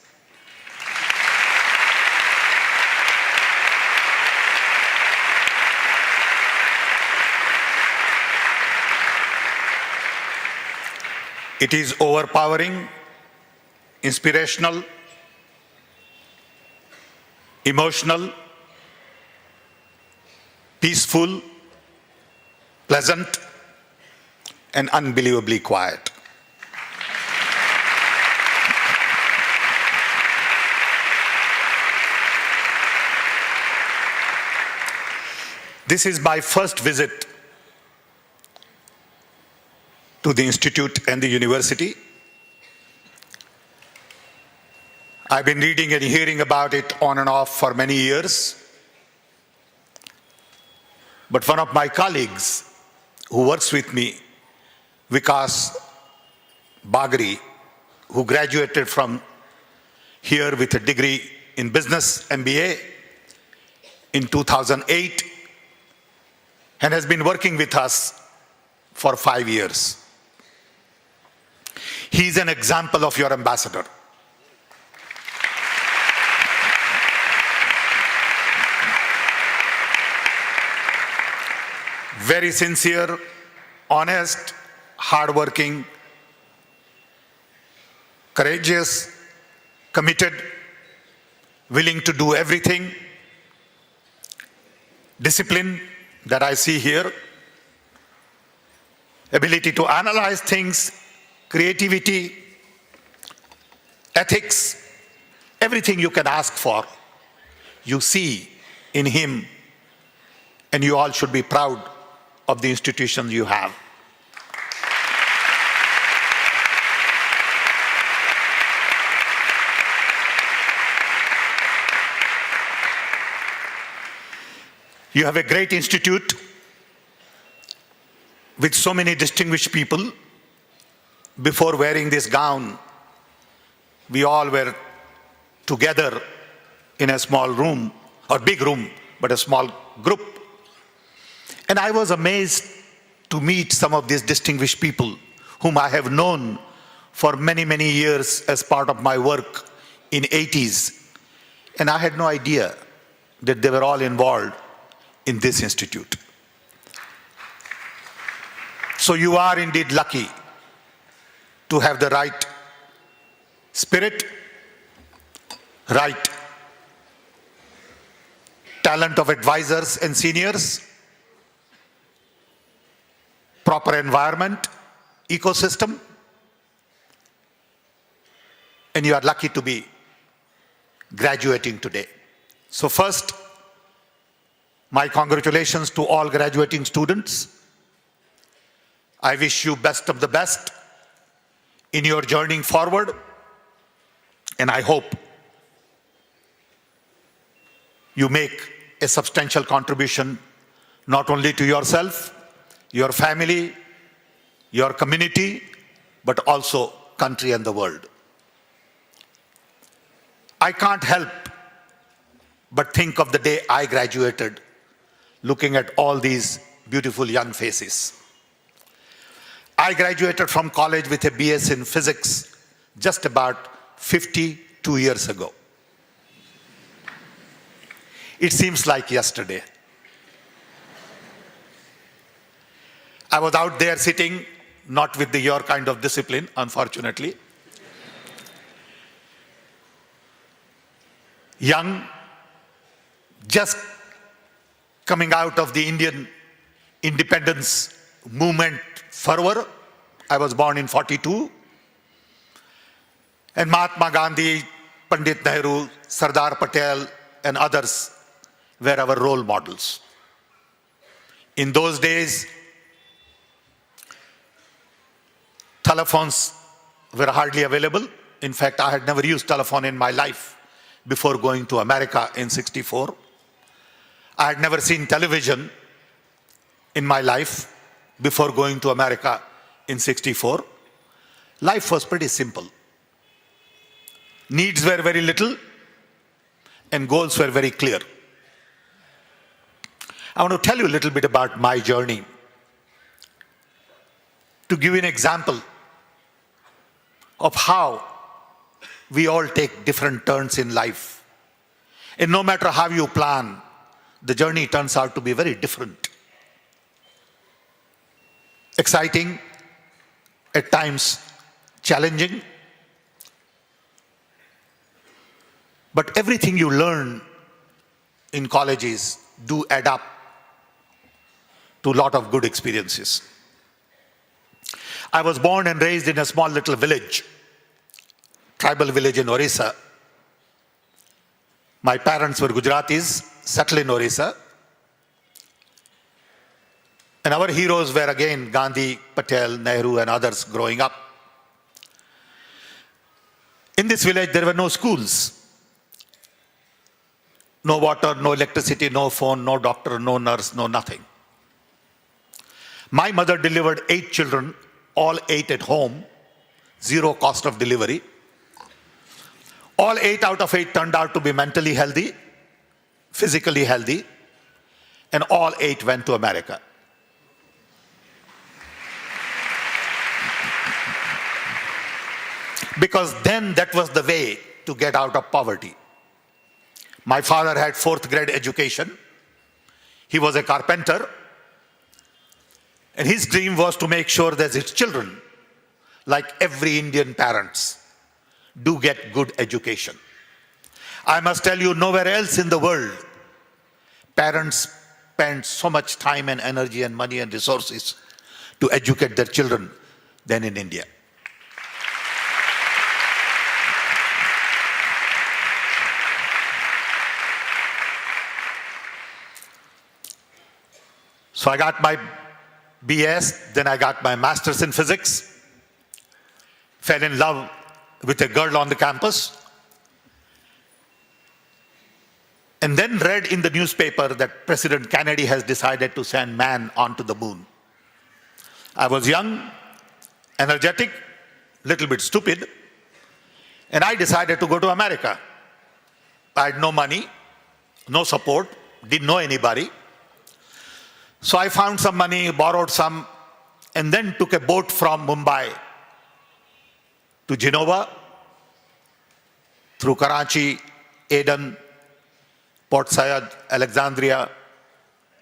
It is overpowering, inspirational, emotional, peaceful, pleasant, and unbelievably quiet. This is my first visit to the institute and the university. I've been reading and hearing about it on and off for many years. But one of my colleagues who works with me, Vikas Bagri, who graduated from here with a degree in business, MBA, in 2008, and has been working with us for 5 years. He's an example of your ambassador. Very sincere, honest, hardworking, courageous, committed, willing to do everything, discipline that I see here, ability to analyze things, creativity, ethics, everything you can ask for, you see in him, and you all should be proud of the institution you have. You have a great institute with so many distinguished people. Before wearing this gown, we all were together in a small room, or big room, but a small group. And I was amazed to meet some of these distinguished people whom I have known for many, many years as part of my work in 80s. And I had no idea that they were all involved in this institute. So you are indeed lucky to have the right spirit, right talent of advisors and seniors, proper environment, ecosystem, and you are lucky to be graduating today. So first, my congratulations to all graduating students. I wish you best of the best in your journey forward, and I hope you make a substantial contribution not only to yourself, your family, your community, but also country and the world. I can't help but think of the day I graduated, looking at all these beautiful young faces. I graduated from college with a BS in physics just about 52 years ago. It seems like yesterday. I was out there sitting, not with your kind of discipline, unfortunately. Young, just coming out of the Indian independence movement fervor. I was born in 42. And Mahatma Gandhi, Pandit Nehru, Sardar Patel, and others were our role models. In those days, telephones were hardly available. In fact, I had never used telephone in my life before going to America in '64. I had never seen television in my life before going to America in '64. Life was pretty simple. Needs were very little and goals were very clear. I want to tell you a little bit about my journey. To give you an example of how we all take different turns in life. And no matter how you plan, the journey turns out to be very different. Exciting, at times challenging. But everything you learn in colleges do add up to a lot of good experiences. I was born and raised in a small little village, tribal village in Orissa. My parents were Gujaratis, settled in Orissa. And our heroes were again Gandhi, Patel, Nehru, and others growing up. In this village, there were no schools. No water, no electricity, no phone, no doctor, no nurse, no nothing. My mother delivered 8 children, all 8 at home, 0 cost of delivery. All 8 out of 8 turned out to be mentally healthy, physically healthy, and all 8 went to America. Because then that was the way to get out of poverty. My father had 4th grade education. He was a carpenter. And his dream was to make sure that his children, like every Indian parents, do get good education. I must tell you, nowhere else in the world, parents spend so much time and energy and money and resources to educate their children than in India. So I got my BS, then I got my master's in physics, fell in love with a girl on the campus, and then read in the newspaper that President Kennedy has decided to send man onto the moon. I was young, energetic, little bit stupid, and I decided to go to America. I had no money, no support, didn't know anybody. So I found some money, borrowed some, and then took a boat from Mumbai to Genova, through Karachi, Aden, Port Said, Alexandria,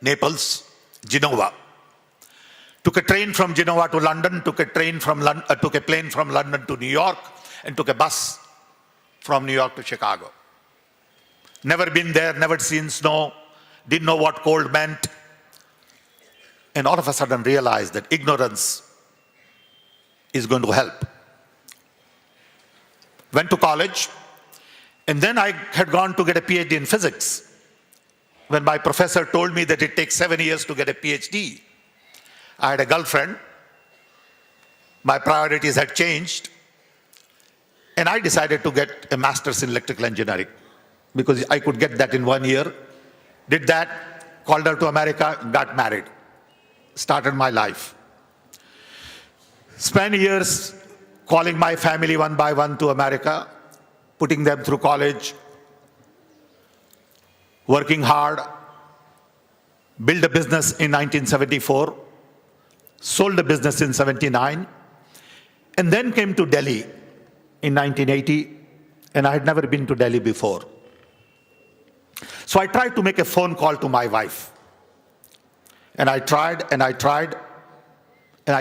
Naples, Genova. Took a train from Genova to London, took a plane from London to New York, and took a bus from New York to Chicago. Never been there, never seen snow, didn't know what cold meant. And all of a sudden realized that ignorance is going to help. Went to college, and then I had gone to get a PhD in physics. When my professor told me that it takes 7 years to get a PhD, I had a girlfriend, my priorities had changed, and I decided to get a master's in electrical engineering because I could get that in 1 year. Did that, called her to America, got married. Started my life. Spent years calling my family one by one to America, putting them through college, working hard, built a business in 1974, sold the business in 79, and then came to Delhi in 1980, and I had never been to Delhi before. So I tried to make a phone call to my wife. And I tried, and I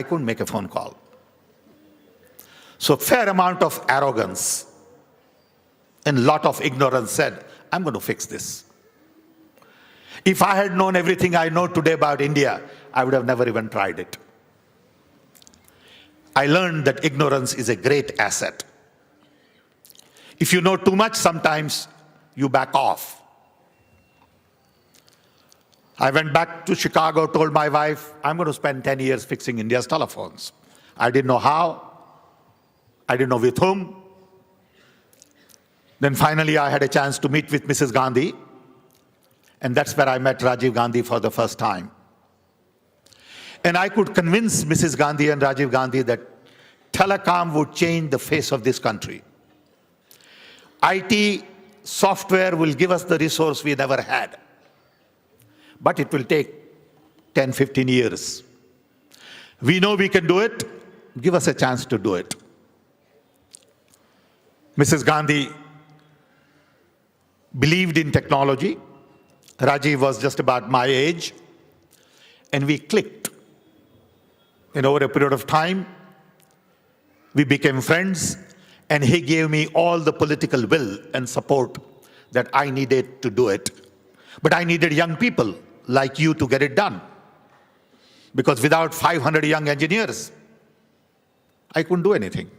couldn't make a phone call. So fair amount of arrogance and lot of ignorance said, I'm going to fix this. If I had known everything I know today about India, I would have never even tried it. I learned that ignorance is a great asset. If you know too much, sometimes you back off. I went back to Chicago, told my wife, I'm going to spend 10 years fixing India's telephones. I didn't know how. I didn't know with whom. Then finally, I had a chance to meet with Mrs. Gandhi. And that's where I met Rajiv Gandhi for the first time. And I could convince Mrs. Gandhi and Rajiv Gandhi that telecom would change the face of this country. IT software will give us the resource we never had. But it will take 10, 15 years. We know we can do it. Give us a chance to do it. Mrs. Gandhi believed in technology. Rajiv was just about my age. And we clicked. And over a period of time, we became friends. And he gave me all the political will and support that I needed to do it. But I needed young people like you to get it done. Because without 500 young engineers, I couldn't do anything.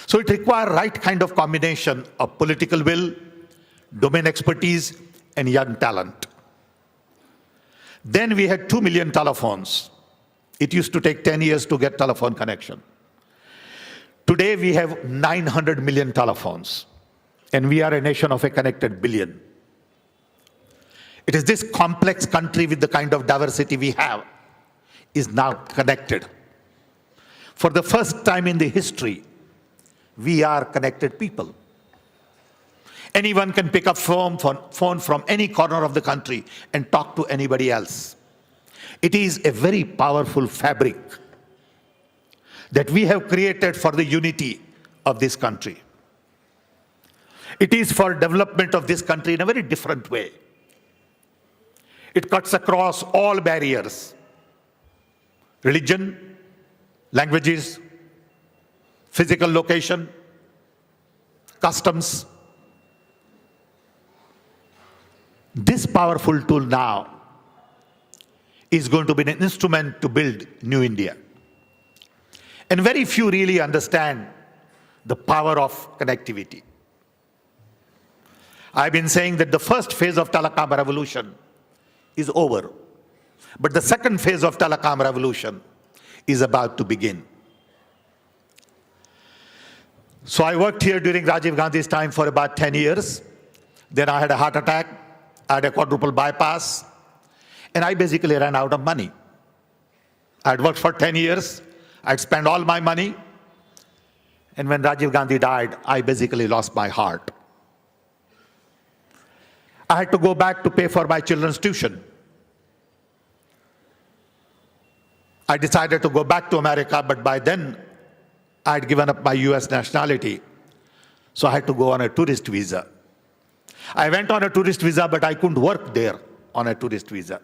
So it required right kind of combination of political will, domain expertise, and young talent. Then we had 2 million telephones. It used to take 10 years to get telephone connection. Today we have 900 million telephones, and we are a nation of a connected billion. It is this complex country with the kind of diversity we have is now connected. For the first time in the history, we are connected people. Anyone can pick up phone from any corner of the country and talk to anybody else. It is a very powerful fabric that we have created for the unity of this country. It is for development of this country in a very different way. It cuts across all barriers: religion, languages, physical location, customs. This powerful tool now is going to be an instrument to build New India. And very few really understand the power of connectivity. I've been saying that the first phase of telecom revolution is over, but the second phase of telecom revolution is about to begin. So I worked here during Rajiv Gandhi's time for about 10 years. Then I had a heart attack, I had a quadruple bypass, and I basically ran out of money. I had worked for 10 years, I'd spent all my money, and when Rajiv Gandhi died, I basically lost my heart. I had to go back to pay for my children's tuition. I decided to go back to America, but by then I had given up my US nationality, so I had to go on a tourist visa. I went on a tourist visa, but I couldn't work there on a tourist visa.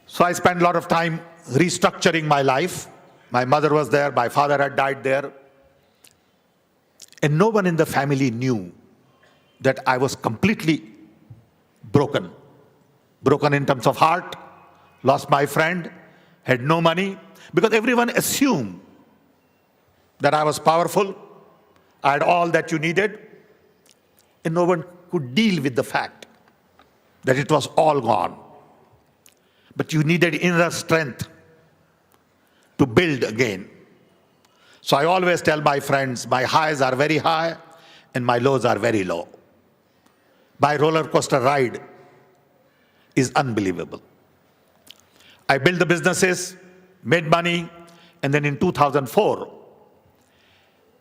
So I spent a lot of time restructuring my life. My mother was there, my father had died there, and no one in the family knew that I was completely broken. Broken in terms of heart, lost my friend, had no money, because everyone assumed that I was powerful, I had all that you needed, and no one could deal with the fact that it was all gone. But you needed inner strength to build again. So I always tell my friends, my highs are very high and my lows are very low. My roller coaster ride is unbelievable. I built the businesses, made money, and then in 2004,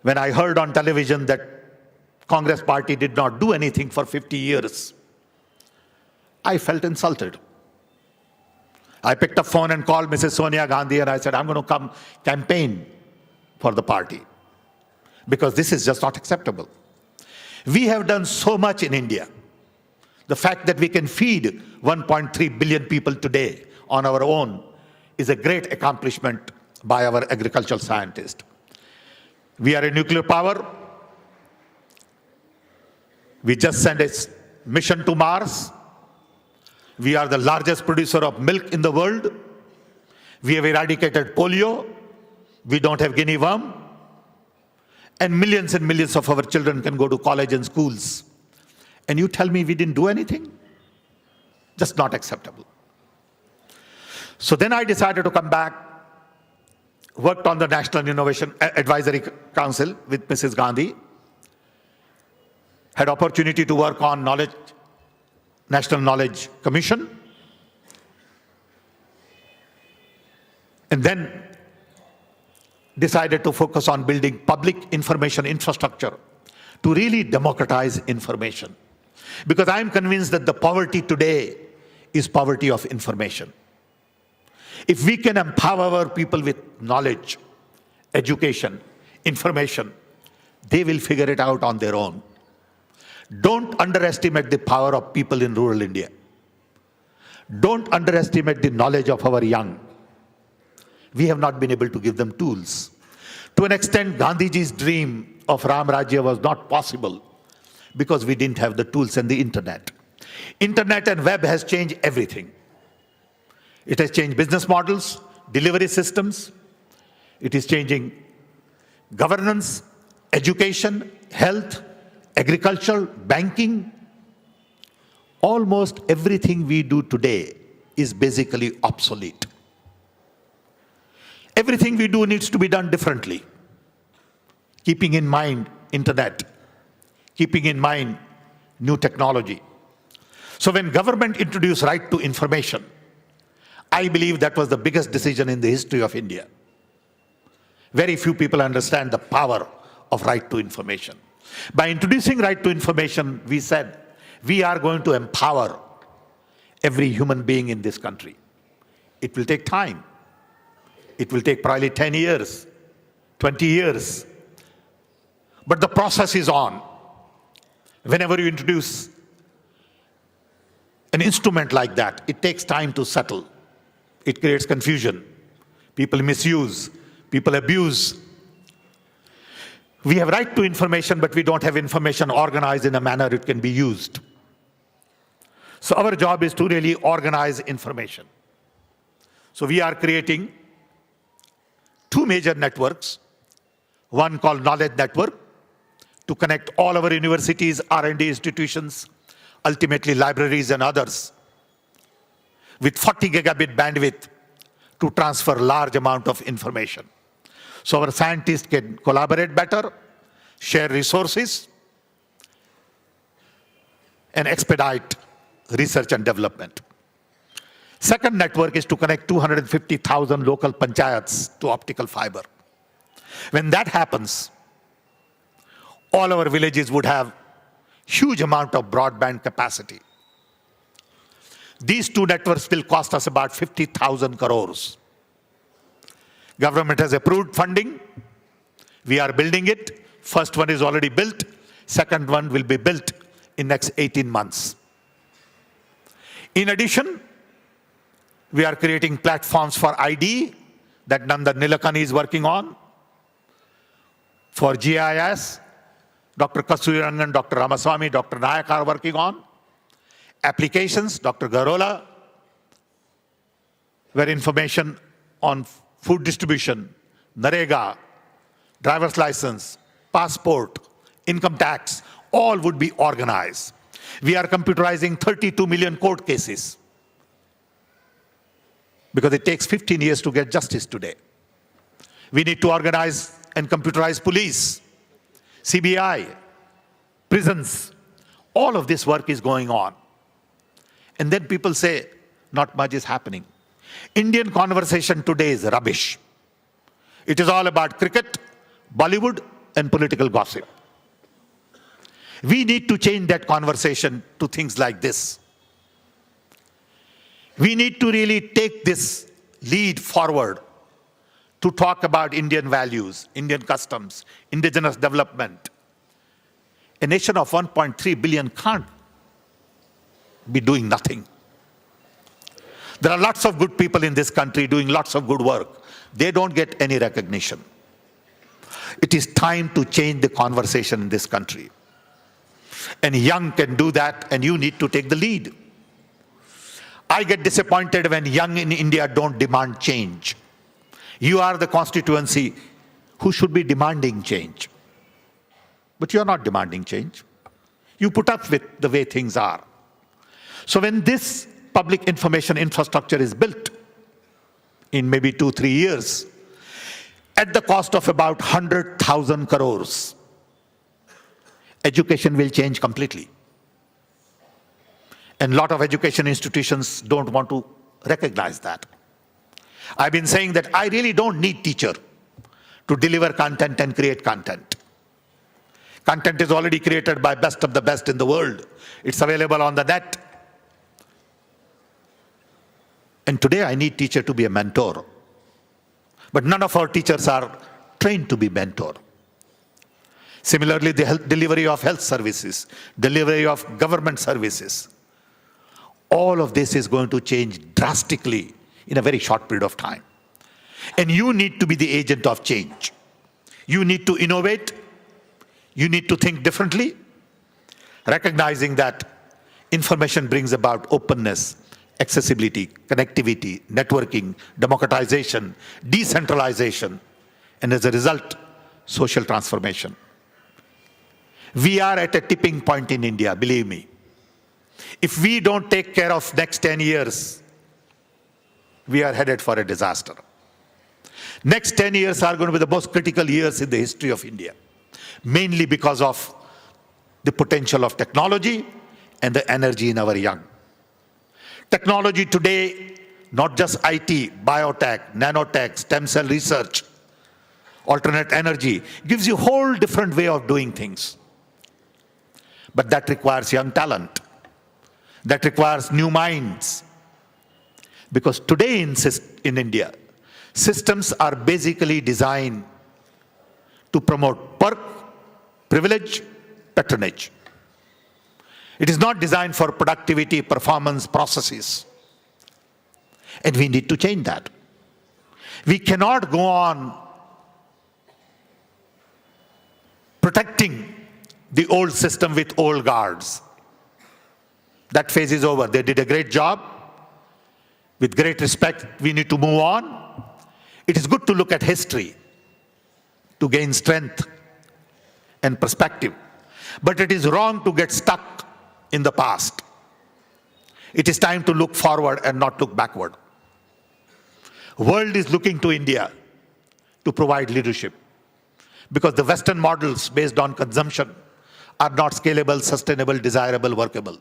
when I heard on television that Congress party did not do anything for 50 years, I felt insulted. I picked up phone and called Mrs. Sonia Gandhi and I said, I'm going to come campaign for the party because this is just not acceptable. We have done so much in India. The fact that we can feed 1.3 billion people today on our own is a great accomplishment by our agricultural scientists. We are a nuclear power. We just sent a mission to Mars. We are the largest producer of milk in the world. We have eradicated polio. We don't have guinea worm. And millions of our children can go to college and schools. And you tell me we didn't do anything? Just not acceptable. So then I decided to come back, worked on the National Innovation Advisory Council with Mrs. Gandhi, had opportunity to work on National Knowledge Commission, and then decided to focus on building public information infrastructure to really democratize information. Because I am convinced that the poverty today is poverty of information. If we can empower our people with knowledge, education, information, they will figure it out on their own. Don't underestimate the power of people in rural India. Don't underestimate the knowledge of our young. We have not been able to give them tools. To an extent, Gandhiji's dream of Ram Rajya was not possible because we didn't have the tools and the internet. Internet and web has changed everything. It has changed business models, delivery systems. It is changing governance, education, health, agriculture, banking. Almost everything we do today is basically obsolete. Everything we do needs to be done differently, keeping in mind internet, keeping in mind new technology. So when government introduced right to information, I believe that was the biggest decision in the history of India. Very few people understand the power of right to information. By introducing right to information, we said, we are going to empower every human being in this country. It will take time. It will take probably 10 years, 20 years. But the process is on. Whenever you introduce an instrument like that, it takes time to settle. It creates confusion. People misuse, people abuse. We have right to information, but we don't have information organized in a manner it can be used. So our job is to really organize information. So we are creating two major networks, one called Knowledge Network, to connect all our universities, R&D institutions, ultimately libraries and others, with 40 gigabit bandwidth to transfer large amount of information. So our scientists can collaborate better, share resources, and expedite research and development. Second network is to connect 250,000 local panchayats to optical fiber. When that happens, all our villages would have huge amount of broadband capacity. These two networks will cost us about 50,000 crores. Government has approved funding. We are building it. First one is already built. Second one will be built in next 18 months. In addition, we are creating platforms for ID that Nandan Nilekani is working on. For GIS, Dr. Kasturirangan, Dr. Ramaswamy, Dr. Nayak are working on. Applications, Dr. Garola, where information on food distribution, Narega, driver's license, passport, income tax, all would be organized. We are computerizing 32 million court cases because it takes 15 years to get justice today. We need to organize and computerize police, CBI, prisons. All of this work is going on. And then people say, not much is happening. Indian conversation today is rubbish. It is all about cricket, Bollywood, and political gossip. We need to change that conversation to things like this. We need to really take this lead forward to talk about Indian values, Indian customs, indigenous development. A nation of 1.3 billion can't be doing nothing. There are lots of good people in this country doing lots of good work. They don't get any recognition. It is time to change the conversation in this country. And young can do that, and you need to take the lead. I get disappointed when young in India don't demand change. You are the constituency who should be demanding change. But you're not demanding change. You put up with the way things are. So when this public information infrastructure is built in maybe 2-3 years, at the cost of about 100,000 crores, education will change completely. And a lot of education institutions don't want to recognize that. I've been saying that I really don't need teacher to deliver content and create content. Content is already created by best of the best in the world. It's available on the net. And today I need teacher to be a mentor. But none of our teachers are trained to be mentor. Similarly, the delivery of health services, delivery of government services, all of this is going to change drastically in a very short period of time. And you need to be the agent of change. You need to innovate. You need to think differently, recognizing that information brings about openness, accessibility, connectivity, networking, democratization, decentralization, and as a result, social transformation. We are at a tipping point in India, believe me. If we don't take care of next 10 years, we are headed for a disaster. Next 10 years are going to be the most critical years in the history of India, mainly because of the potential of technology and the energy in our young. Technology today, not just IT, biotech, nanotech, stem cell research, alternate energy, gives you a whole different way of doing things. But that requires young talent. That requires new minds. Because today in India, systems are basically designed to promote perk, privilege, patronage. It is not designed for productivity, performance, processes. And we need to change that. We cannot go on protecting the old system with old guards. That phase is over. They did a great job. With great respect, we need to move on. It is good to look at history to gain strength and perspective. But it is wrong to get stuck in the past. It is time to look forward and not look backward. World is looking to India to provide leadership because the Western models based on consumption are not scalable, sustainable, desirable, workable.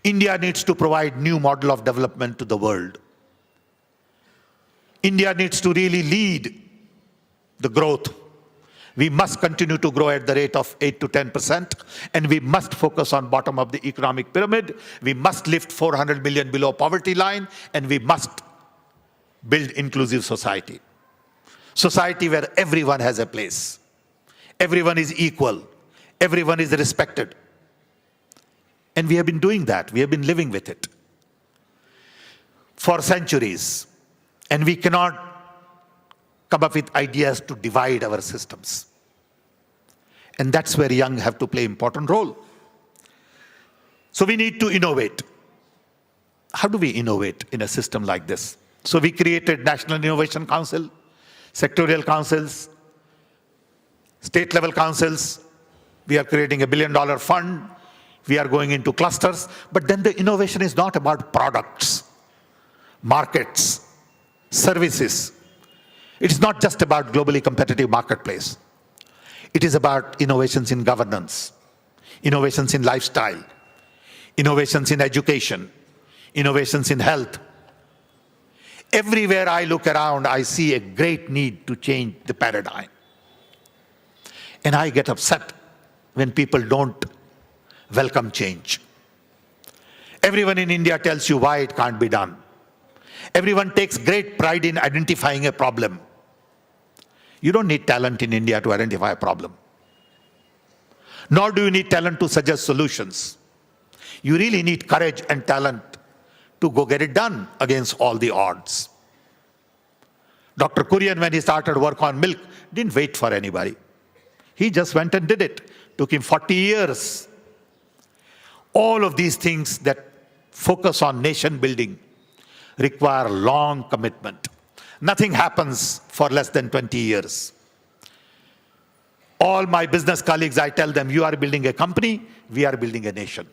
India needs to provide new model of development to the world. India needs to really lead the growth. We must continue to grow at the rate of 8 to 10%, and we must focus on bottom of the economic pyramid. We must lift 400 million below poverty line, and we must build inclusive society. Society where everyone has a place. Everyone is equal. Everyone is respected. And we have been doing that. We have been living with it for centuries. And we cannot come up with ideas to divide our systems. And that's where young have to play an important role. So we need to innovate. How do we innovate in a system like this? So we created National Innovation Council, sectorial councils, state level councils. We are creating $1 billion fund. We are going into clusters. But then the innovation is not about products, markets, services. It is not just about globally competitive marketplace. It is about innovations in governance, innovations in lifestyle, innovations in education, innovations in health. Everywhere I look around, I see a great need to change the paradigm. And I get upset when people don't welcome change. Everyone in India tells you why it can't be done. Everyone takes great pride in identifying a problem. You don't need talent in India to identify a problem. Nor do you need talent to suggest solutions. You really need courage and talent to go get it done against all the odds. Dr. Kurian, when he started work on milk, didn't wait for anybody. He just went and did it. Took him 40 years. All of these things that focus on nation building require long commitment. Nothing happens for less than 20 years. All my business colleagues, I tell them, you are building a company, we are building a nation.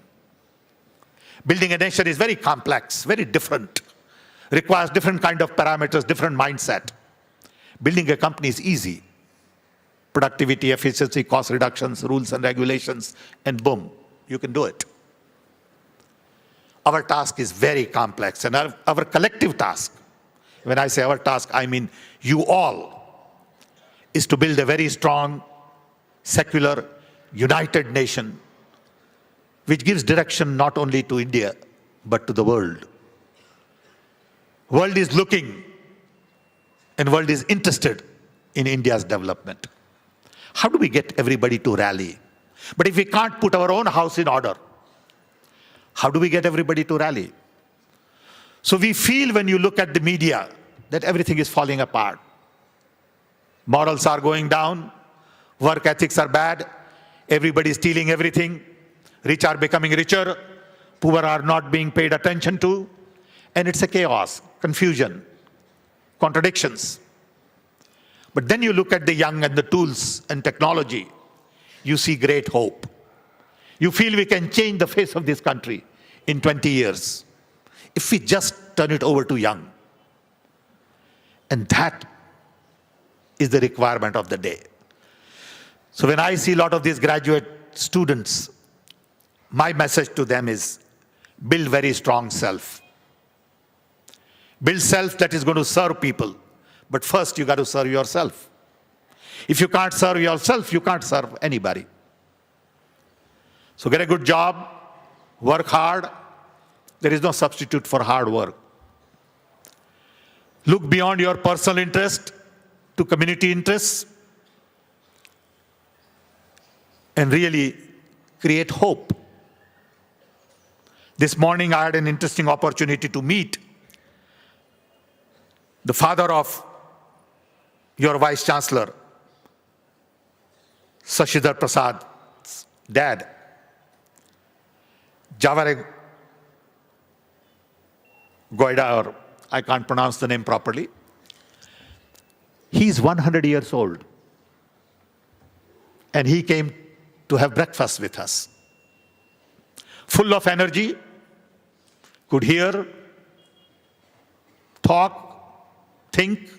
Building a nation is very complex, very different. Requires different kind of parameters, different mindset. Building a company is easy. Productivity, efficiency, cost reductions, rules and regulations, and boom, you can do it. Our task is very complex, and our collective task, when I say our task, I mean you all, is to build a very strong, secular, united nation, which gives direction not only to India, but to the world. World is looking, and world is interested in India's development. How do we get everybody to rally? But if we can't put our own house in order, how do we get everybody to rally? So we feel when you look at the media that everything is falling apart. Morals are going down, work ethics are bad, everybody is stealing everything, rich are becoming richer, poor are not being paid attention to, and it's a chaos, confusion, contradictions. But then you look at the young and the tools and technology, you see great hope. You feel we can change the face of this country in 20 years if we just turn it over to young. And that is the requirement of the day. So when I see a lot of these graduate students, my message to them is build very strong self. Build self that is going to serve people. But first you got to serve yourself. If you can't serve yourself, you can't serve anybody. So get a good job, work hard. There is no substitute for hard work. Look beyond your personal interest to community interests and really create hope. This morning I had an interesting opportunity to meet the father of your Vice Chancellor, Sashidhar Prasad's dad, Javare Goida, or I can't pronounce the name properly. He's 100 years old. And he came to have breakfast with us. Full of energy, could hear, talk, think,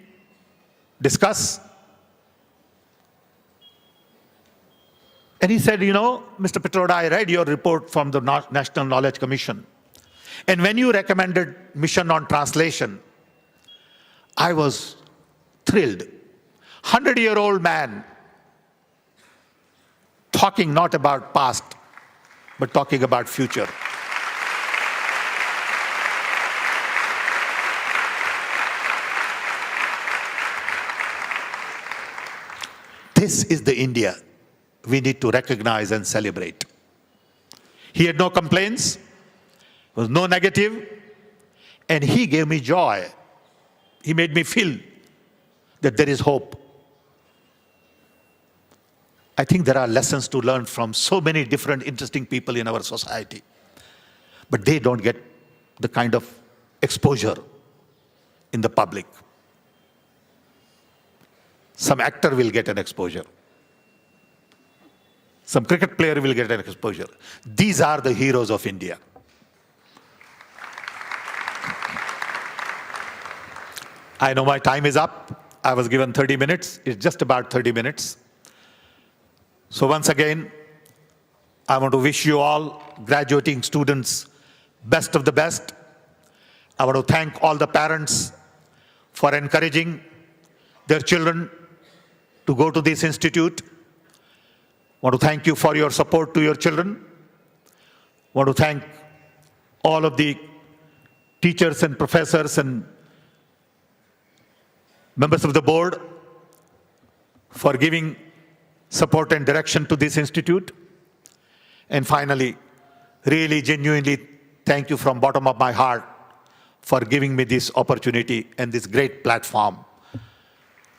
discuss. And he said, you know, Mr. Pitroda, I read your report from the National Knowledge Commission. And when you recommended mission on translation, I was thrilled. 100-year-old man talking not about past, but talking about future. This is the India we need to recognize and celebrate. He had no complaints, was no negative, and he gave me joy. He made me feel that there is hope. I think there are lessons to learn from so many different interesting people in our society, but they don't get the kind of exposure in the public. Some actor will get an exposure. Some cricket player will get an exposure. These are the heroes of India. I know my time is up. I was given 30 minutes. It's just about 30 minutes. So once again, I want to wish you all, graduating students, best of the best. I want to thank all the parents for encouraging their children to go to this institute. I want to thank you for your support to your children. I want to thank all of the teachers and professors and members of the board for giving support and direction to this institute. And finally, really genuinely thank you from bottom of my heart for giving me this opportunity and this great platform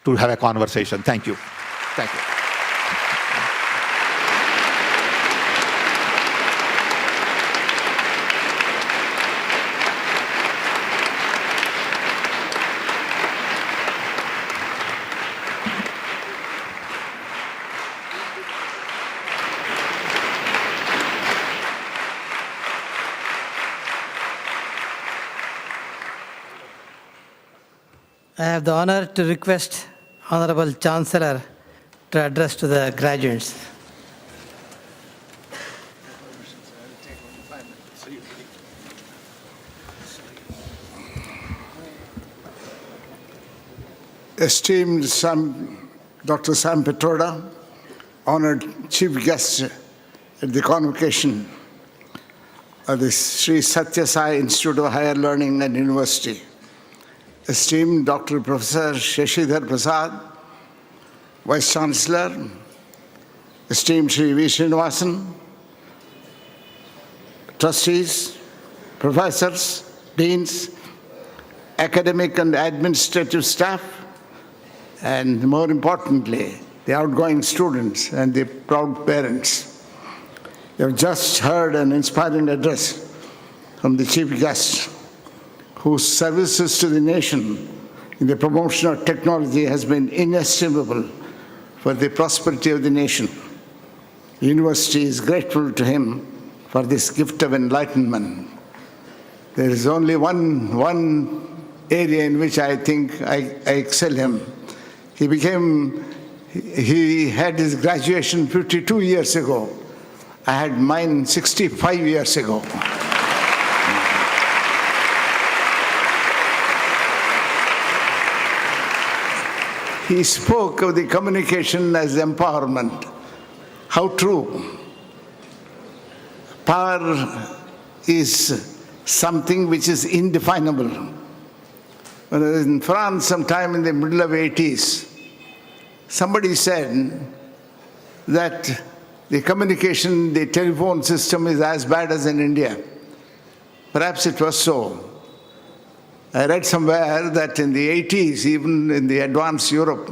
to have a conversation. Thank you. Thank you.
I have the honor to request Honorable Chancellor to address to the graduates.
Esteemed Dr. Sam Pitroda, honored chief guest at the convocation of the Sri Sathya Sai Institute of Higher Learning and University, esteemed Dr. Professor Shashidhar Prasad, Vice Chancellor, esteemed Sri V. Srinivasan, trustees, professors, deans, academic and administrative staff, and more importantly, the outgoing students and the proud parents. You have just heard an inspiring address from the chief guest, whose services to the nation in the promotion of technology has been inestimable for the prosperity of the nation. The university is grateful to him for this gift of enlightenment. There is only one area in which I think I excel him. He had his graduation 52 years ago. I had mine 65 years ago. He spoke of the communication as empowerment. How true. Power is something which is indefinable. When I was in France sometime in the middle of 80s, somebody said that the communication, the telephone system is as bad as in India. Perhaps it was so. I read somewhere that in the 80s, even in the advanced Europe,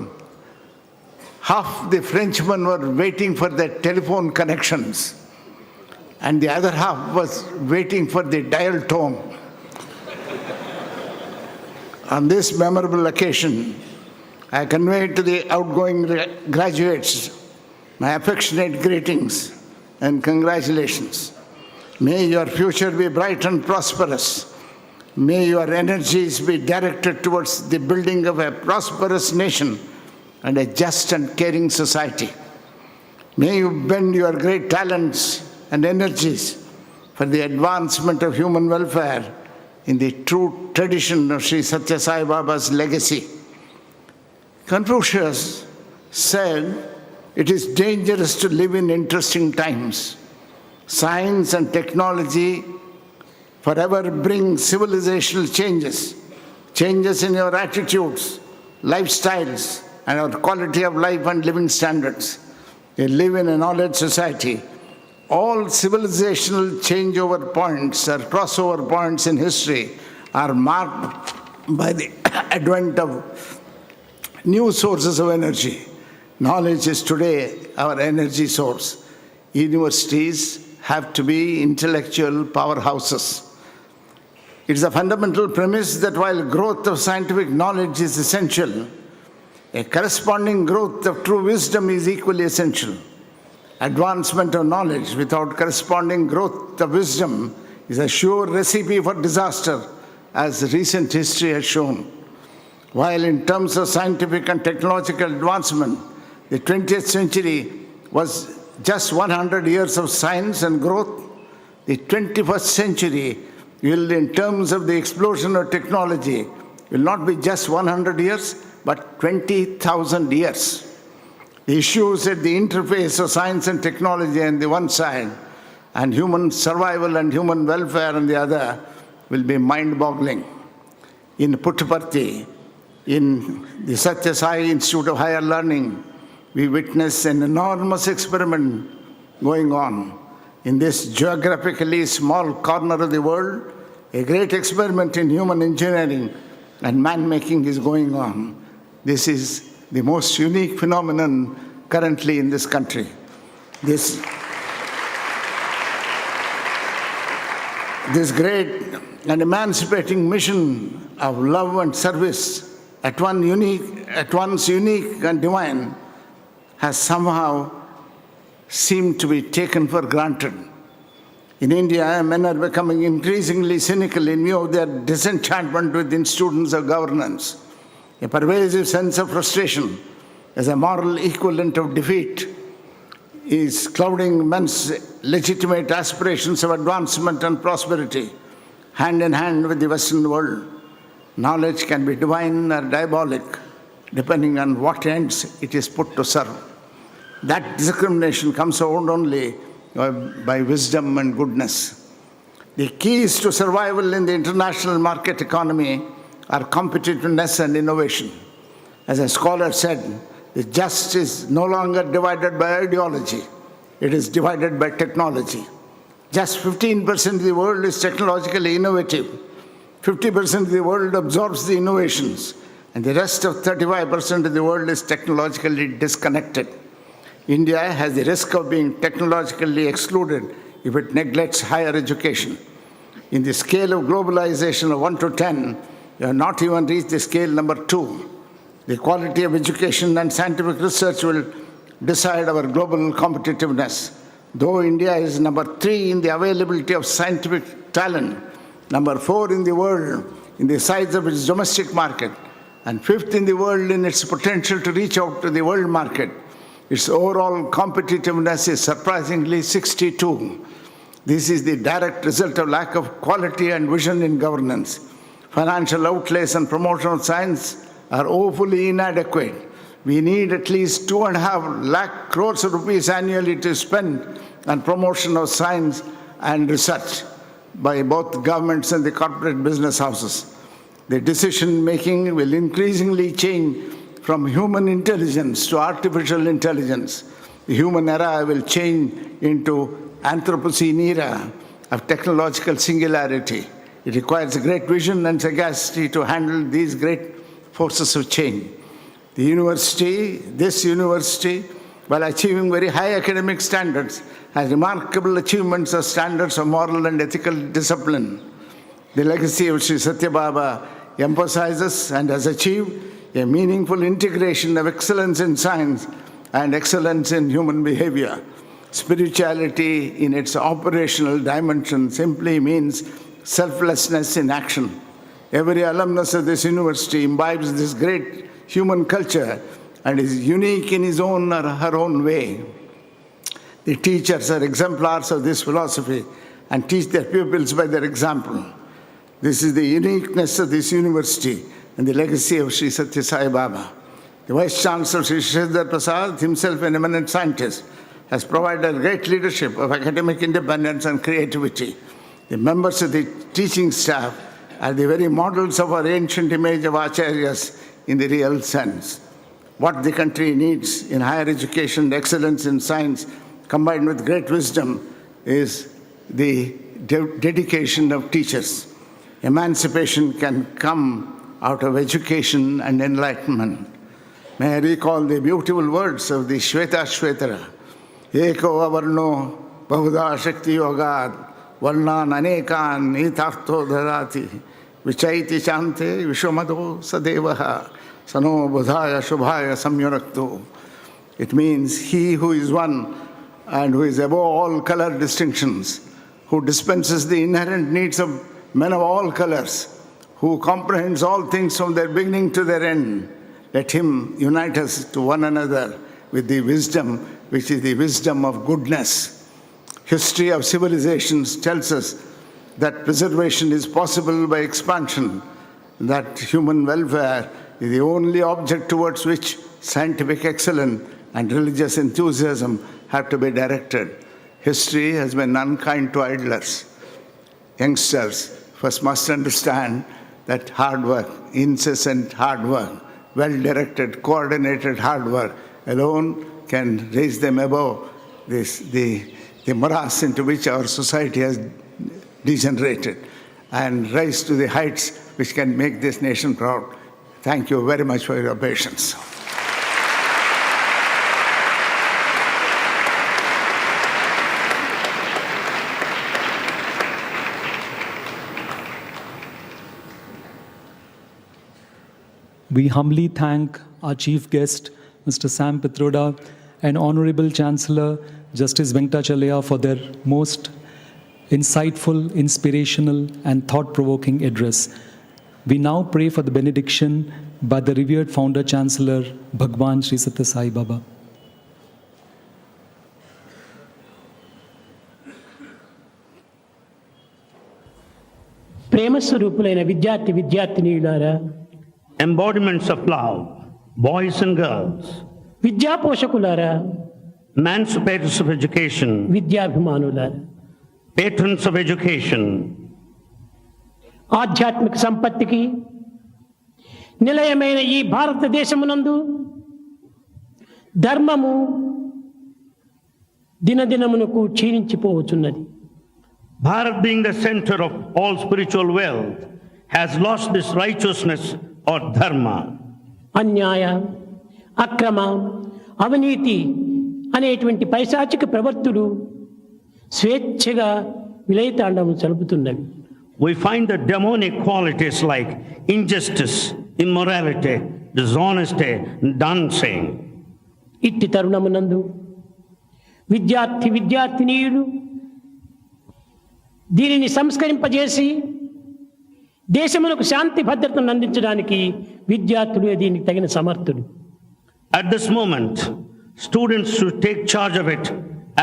half the Frenchmen were waiting for their telephone connections, and the other half was waiting for the dial tone. On this memorable occasion, I convey to the outgoing graduates my affectionate greetings and congratulations. May your future be bright and prosperous. May your energies be directed towards the building of a prosperous nation and a just and caring society. May you bend your great talents and energies for the advancement of human welfare in the true tradition of Sri Sathya Sai Baba's legacy. Confucius said, "It is dangerous to live in interesting times. Science and technology forever bring civilizational changes in your attitudes, lifestyles, and our quality of life and living standards. We live in a knowledge society. All civilizational changeover points or crossover points in history are marked by the advent of new sources of energy. Knowledge is today our energy source. Universities have to be intellectual powerhouses. It is a fundamental premise that while growth of scientific knowledge is essential, a corresponding growth of true wisdom is equally essential. Advancement of knowledge without corresponding growth of wisdom is a sure recipe for disaster, as recent history has shown. While in terms of scientific and technological advancement, the 20th century was just 100 years of science and growth, the 21st century will, in terms of the explosion of technology, will not be just 100 years, but 20,000 years. The issues at the interface of science and technology on the one side, and human survival and human welfare on the other, will be mind-boggling. In Puttaparthi, in the Sathya Sai Institute of Higher Learning, we witness an enormous experiment going on. In this geographically small corner of the world, a great experiment in human engineering and man-making is going on. This is the most unique phenomenon currently in this country. This great and emancipating mission of love and service, at once unique and divine, has somehow seemed to be taken for granted. In India, men are becoming increasingly cynical in view of their disenchantment with institutions of governance. A pervasive sense of frustration as a moral equivalent of defeat is clouding men's legitimate aspirations of advancement and prosperity, hand in hand with the Western world. Knowledge can be divine or diabolic, depending on what ends it is put to serve. That discrimination comes out only by wisdom and goodness. The keys to survival in the international market economy are competitiveness and innovation. As a scholar said, the just is no longer divided by ideology, it is divided by technology. Just 15% of the world is technologically innovative. 50% of the world absorbs the innovations, and the rest of 35% of the world is technologically disconnected. India has the risk of being technologically excluded if it neglects higher education. In the scale of globalization of 1 to 10, we have not even reached the scale number 2. The quality of education and scientific research will decide our global competitiveness. Though India is number 3 in the availability of scientific talent, number 4 in the world in the size of its domestic market, and fifth in the world in its potential to reach out to the world market. Its overall competitiveness is surprisingly 62. This is the direct result of lack of quality and vision in governance. Financial outlays and promotion of science are woefully inadequate. We need at least 2.5 lakh crores of rupees annually to spend on promotion of science and research by both governments and the corporate business houses. The decision-making will increasingly change from human intelligence to artificial intelligence. The human era will change into Anthropocene era of technological singularity. It requires a great vision and sagacity to handle these great forces of change. This university, while achieving very high academic standards, has remarkable achievements of standards of moral and ethical discipline. The legacy of Sri Sathya Baba emphasizes and has achieved a meaningful integration of excellence in science and excellence in human behavior. Spirituality in its operational dimension simply means selflessness in action. Every alumnus of this university imbibes this great human culture and is unique in his own or her own way. The teachers are exemplars of this philosophy and teach their pupils by their example. This is the uniqueness of this university and the legacy of Sri Sathya Sai Baba. The Vice Chancellor, Sri Sridhar Prasad, himself an eminent scientist, has provided great leadership of academic independence and creativity. The members of the teaching staff are the very models of our ancient image of acharyas in the real sense. What the country needs in higher education, excellence in science, combined with great wisdom, is the dedication of teachers. Emancipation can come out of education and enlightenment. May I recall the beautiful words of the Shweta Shvetara. Eko avarno bahuda shakti yogad varnan anekan itartho dharati vichaiti chante vishwamado sadevaha sano budhaya shubhaya samyonakto. It means he who is one and who is above all color distinctions, who dispenses the inherent needs of men of all colors, who comprehends all things from their beginning to their end. Let him unite us to one another with the wisdom, which is the wisdom of goodness. History of civilizations tells us that preservation is possible by expansion, that human welfare is the only object towards which scientific excellence and religious enthusiasm have to be directed. History has been unkind to idlers. Youngsters first must understand that hard work, incessant hard work, well-directed, coordinated hard work alone can raise them above the morass into which our society has degenerated and rise to the heights which can make this nation proud. Thank you very much for your patience.
We humbly thank our chief guest, Mr. Sam Pitroda, and Honorable Chancellor, Justice Venkatachalaya, for their most insightful, inspirational, and thought-provoking address. We now pray for the benediction by the revered Founder Chancellor, Bhagawan Sri Sathya Sai Baba.
ప్రేమస్వరూపులైన విద్యార్థి విద్యార్థినీయులారా,
embodiments of love, boys and girls,
విద్యా పోషకులారా,
emancipators of education,
విద్యాభిమానులారా,
patrons of education,
ఆధ్యాత్మిక సంపత్తికి నిలయమైన ఈ భారతదేశమునందు ధర్మము దినదినమునకు క్షీణించిపోవచున్నది.
Bharat being the center of all spiritual wealth has lost this righteousness or dharma.
అన్యాయ, అక్రమ, అవినీతి అనేటువంటి పైశాచిక ప్రవృత్తులు స్వేచ్ఛగా విలయతాండవం చలుపుతున్నవి.
We find the demonic qualities like injustice, immorality, dishonesty, dancing.
ఇట్టి తరుణమునందు విద్యార్థి విద్యార్థినీయులు దీనిని సంస్కరింపజేసి దేశములకు శాంతి భద్రతను అందించడానికి విద్యార్థులు దీనికి తగిన సమర్థులు.
At this moment, students should take charge of it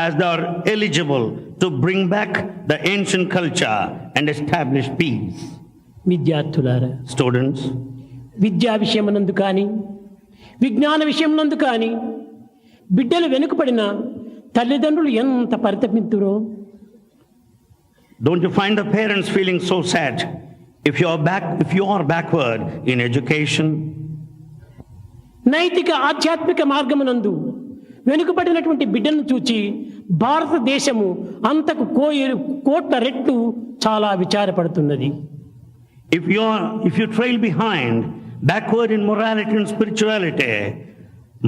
as they are eligible to bring back the ancient culture and establish peace.
విద్యార్థులారా,
Students,
విద్యా విషయమునందు కానీ విజ్ఞాన విషయమునందు కానీ బిడ్డలు వెనుకబడిన తల్లిదండ్రులు ఎంత పరితపింతురో.
don't you find the parents feeling so sad if you are backward in education?
నైతిక ఆధ్యాత్మిక మార్గమునందు వెనుకబడినటువంటి బిడ్డలను చూచి భారతదేశము అంతకు కోట్ల రెట్లు చాలా విచారపడుతున్నది.
If you trail behind, backward in morality and spirituality,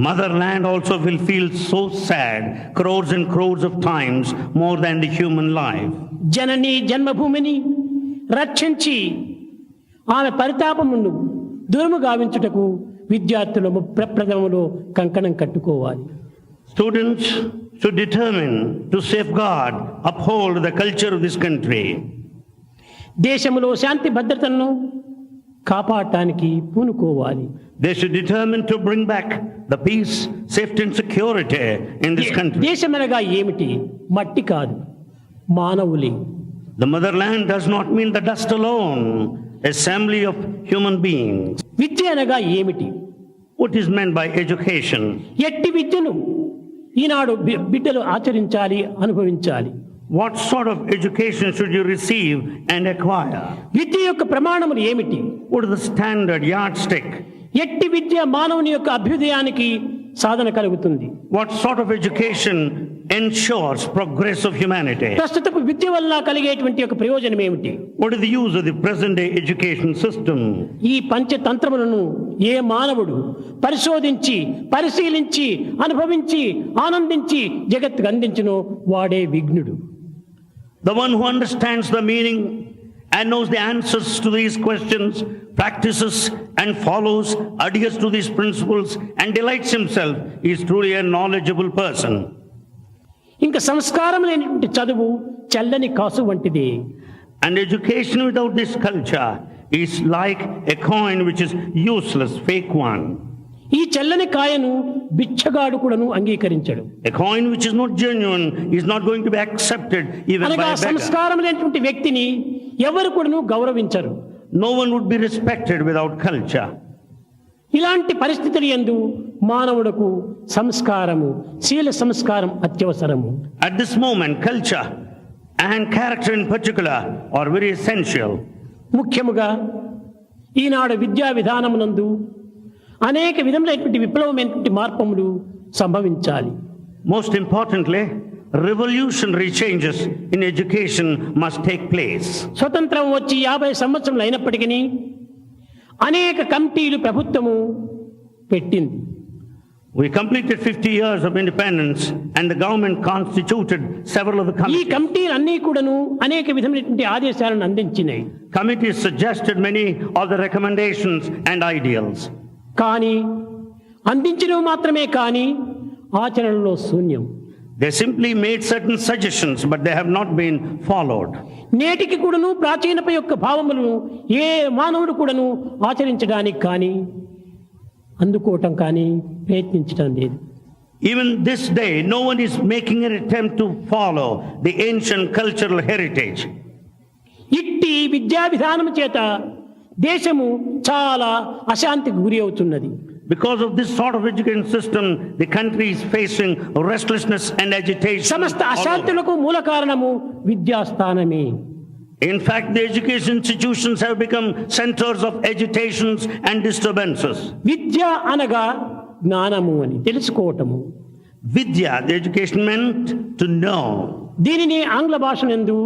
motherland also will feel so sad crores and crores of times more than the human life.
జనని జన్మభూమిని రక్షించి ఆమె పరితాపమును దూరము గావించుటకు విద్యార్థులు ప్రప్రథమలో కంకణం కట్టుకోవాలి.
Students should determine to safeguard, uphold the culture of this country.
దేశములో శాంతి భద్రతలను కాపాడటానికి పూనుకోవాలి.
They should determine to bring back the peace, safety and security in this country.
దేశమనగా ఏమిటి? మట్టి కాదు, మానవులే.
The motherland does not mean the dust alone, assembly of human beings.
విద్య అనగా ఏమిటి?
What is meant by education?
ఎట్టి విద్యను ఈనాడు బిడ్డలు ఆచరించాలి, అనుభవించాలి.
What sort of education should you receive and acquire?
విద్య యొక్క ప్రమాణములు ఏమిటి?
What is the standard yardstick?
ఎట్టి విద్య మానవుని యొక్క అభ్యుదయానికి సాధన కలుగుతుంది.
What sort of education ensures progress of humanity?
ప్రస్తుతపు విద్య వల్ల కలిగేటువంటి యొక్క ప్రయోజనం ఏమిటి?
What is the use of the present day education system?
ఈ పంచతంత్రములను ఏ మానవుడు పరిశోధించి పరిశీలించి అనుభవించి ఆనందించి జగత్తుకు అందించునో వాడే విఘ్నుడు.
The one who understands the meaning and knows the answers to these questions, practices and follows, adheres to these principles and delights himself is truly a knowledgeable person.
ఇంకా సంస్కారం లేనిటువంటి చదువు చల్లని కాసు వంటిది.
And education without this culture is like a coin which is useless, fake one.
ఈ చల్లని కాయను బిచ్చగాడు కూడాను అంగీకరించడు.
A coin which is not genuine is not going to be accepted even by a beggar.
సంస్కారం లేనటువంటి వ్యక్తిని ఎవరు కూడాను గౌరవించరు.
No one would be respected without culture.
ఇలాంటి పరిస్థితులు యందు మానవులకు సంస్కారము, శీల సంస్కారం అత్యవసరము.
At this moment, culture and character in particular are very essential.
ముఖ్యముగా ఈనాడు విద్యా విధానమునందు అనేక విధములైనటువంటి విప్లవమైనటువంటి మార్పులు సంభవించాలి.
Most importantly, revolutionary changes in education must take place.
స్వతంత్రం వచ్చి 50 సంవత్సరములు అయినప్పటికీ అనేక కమిటీలు ప్రభుత్వము పెట్టింది.
We completed 50 years of independence and the government constituted several of the
ఈ
committees.
కమిటీలు అన్నీ కూడాను అనేక విధమైనటువంటి ఆదేశాలను అందించినాయి.
Committees suggested many of the recommendations and ideals.
కానీ అందించినవి మాత్రమే కానీ ఆచరణలో శూన్యం.
They simply made certain suggestions, but they have not been followed.
నేటికి కూడాను ప్రాచీనత యొక్క భావములను ఏ మానవుడు కూడాను ఆచరించడానికి కానీ అందుకోవటం కానీ ప్రయత్నించడం లేదు.
Even this day, no one is making an attempt to follow the ancient cultural heritage.
ఇట్టి విద్యా విధానం చేత దేశము చాలా అశాంతికి గురి అవుతున్నది.
Because of this sort of education system, the country is facing restlessness and agitation.
సమస్త అశాంతులకు మూల కారణము విద్యాస్థానమే.
In fact, the education institutions have become centers of agitations and disturbances.
విద్య అనగా జ్ఞానము అని తెలుసుకోవటము.
Vidya, the education meant to know.
దీనిని ఆంగ్ల భాషనందు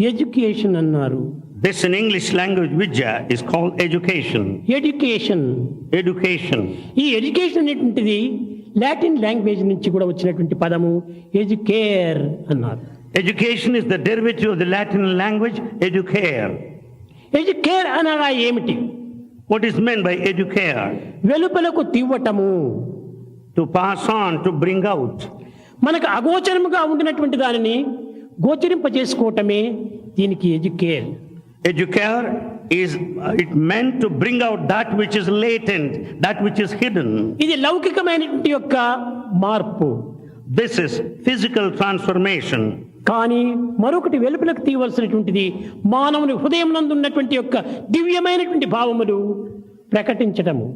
education అన్నారు.
This in English language, Vidya, is called education.
Education.
Education.
ఈ ఎడ్యుకేషన్ అనేటువంటిది లాటిన్ లాంగ్వేజ్ నుంచి కూడా వచ్చినటువంటి పదము ఎడ్యుకేర్ అన్నారు.
Education is the derivative of the Latin language, educare.
Educare అనగా ఏమిటి?
What is meant by educare?
వెలుపలకు తివ్వటము.
To pass on, to bring out.
మనకు అగోచరముగా ఉండినటువంటి దానిని గోచరింపజేసుకోవటమే దీనికి educare.
Educare it meant to bring out that which is latent, that which is hidden.
ఇది లౌకికమైనటువంటి యొక్క మార్పు.
This is physical transformation.
కానీ మరొకటి వెలుపలకు తీయవలసినటువంటిది మానవుని హృదయం నందు ఉన్నటువంటి యొక్క దివ్యమైనటువంటి భావములు ప్రకటించడము.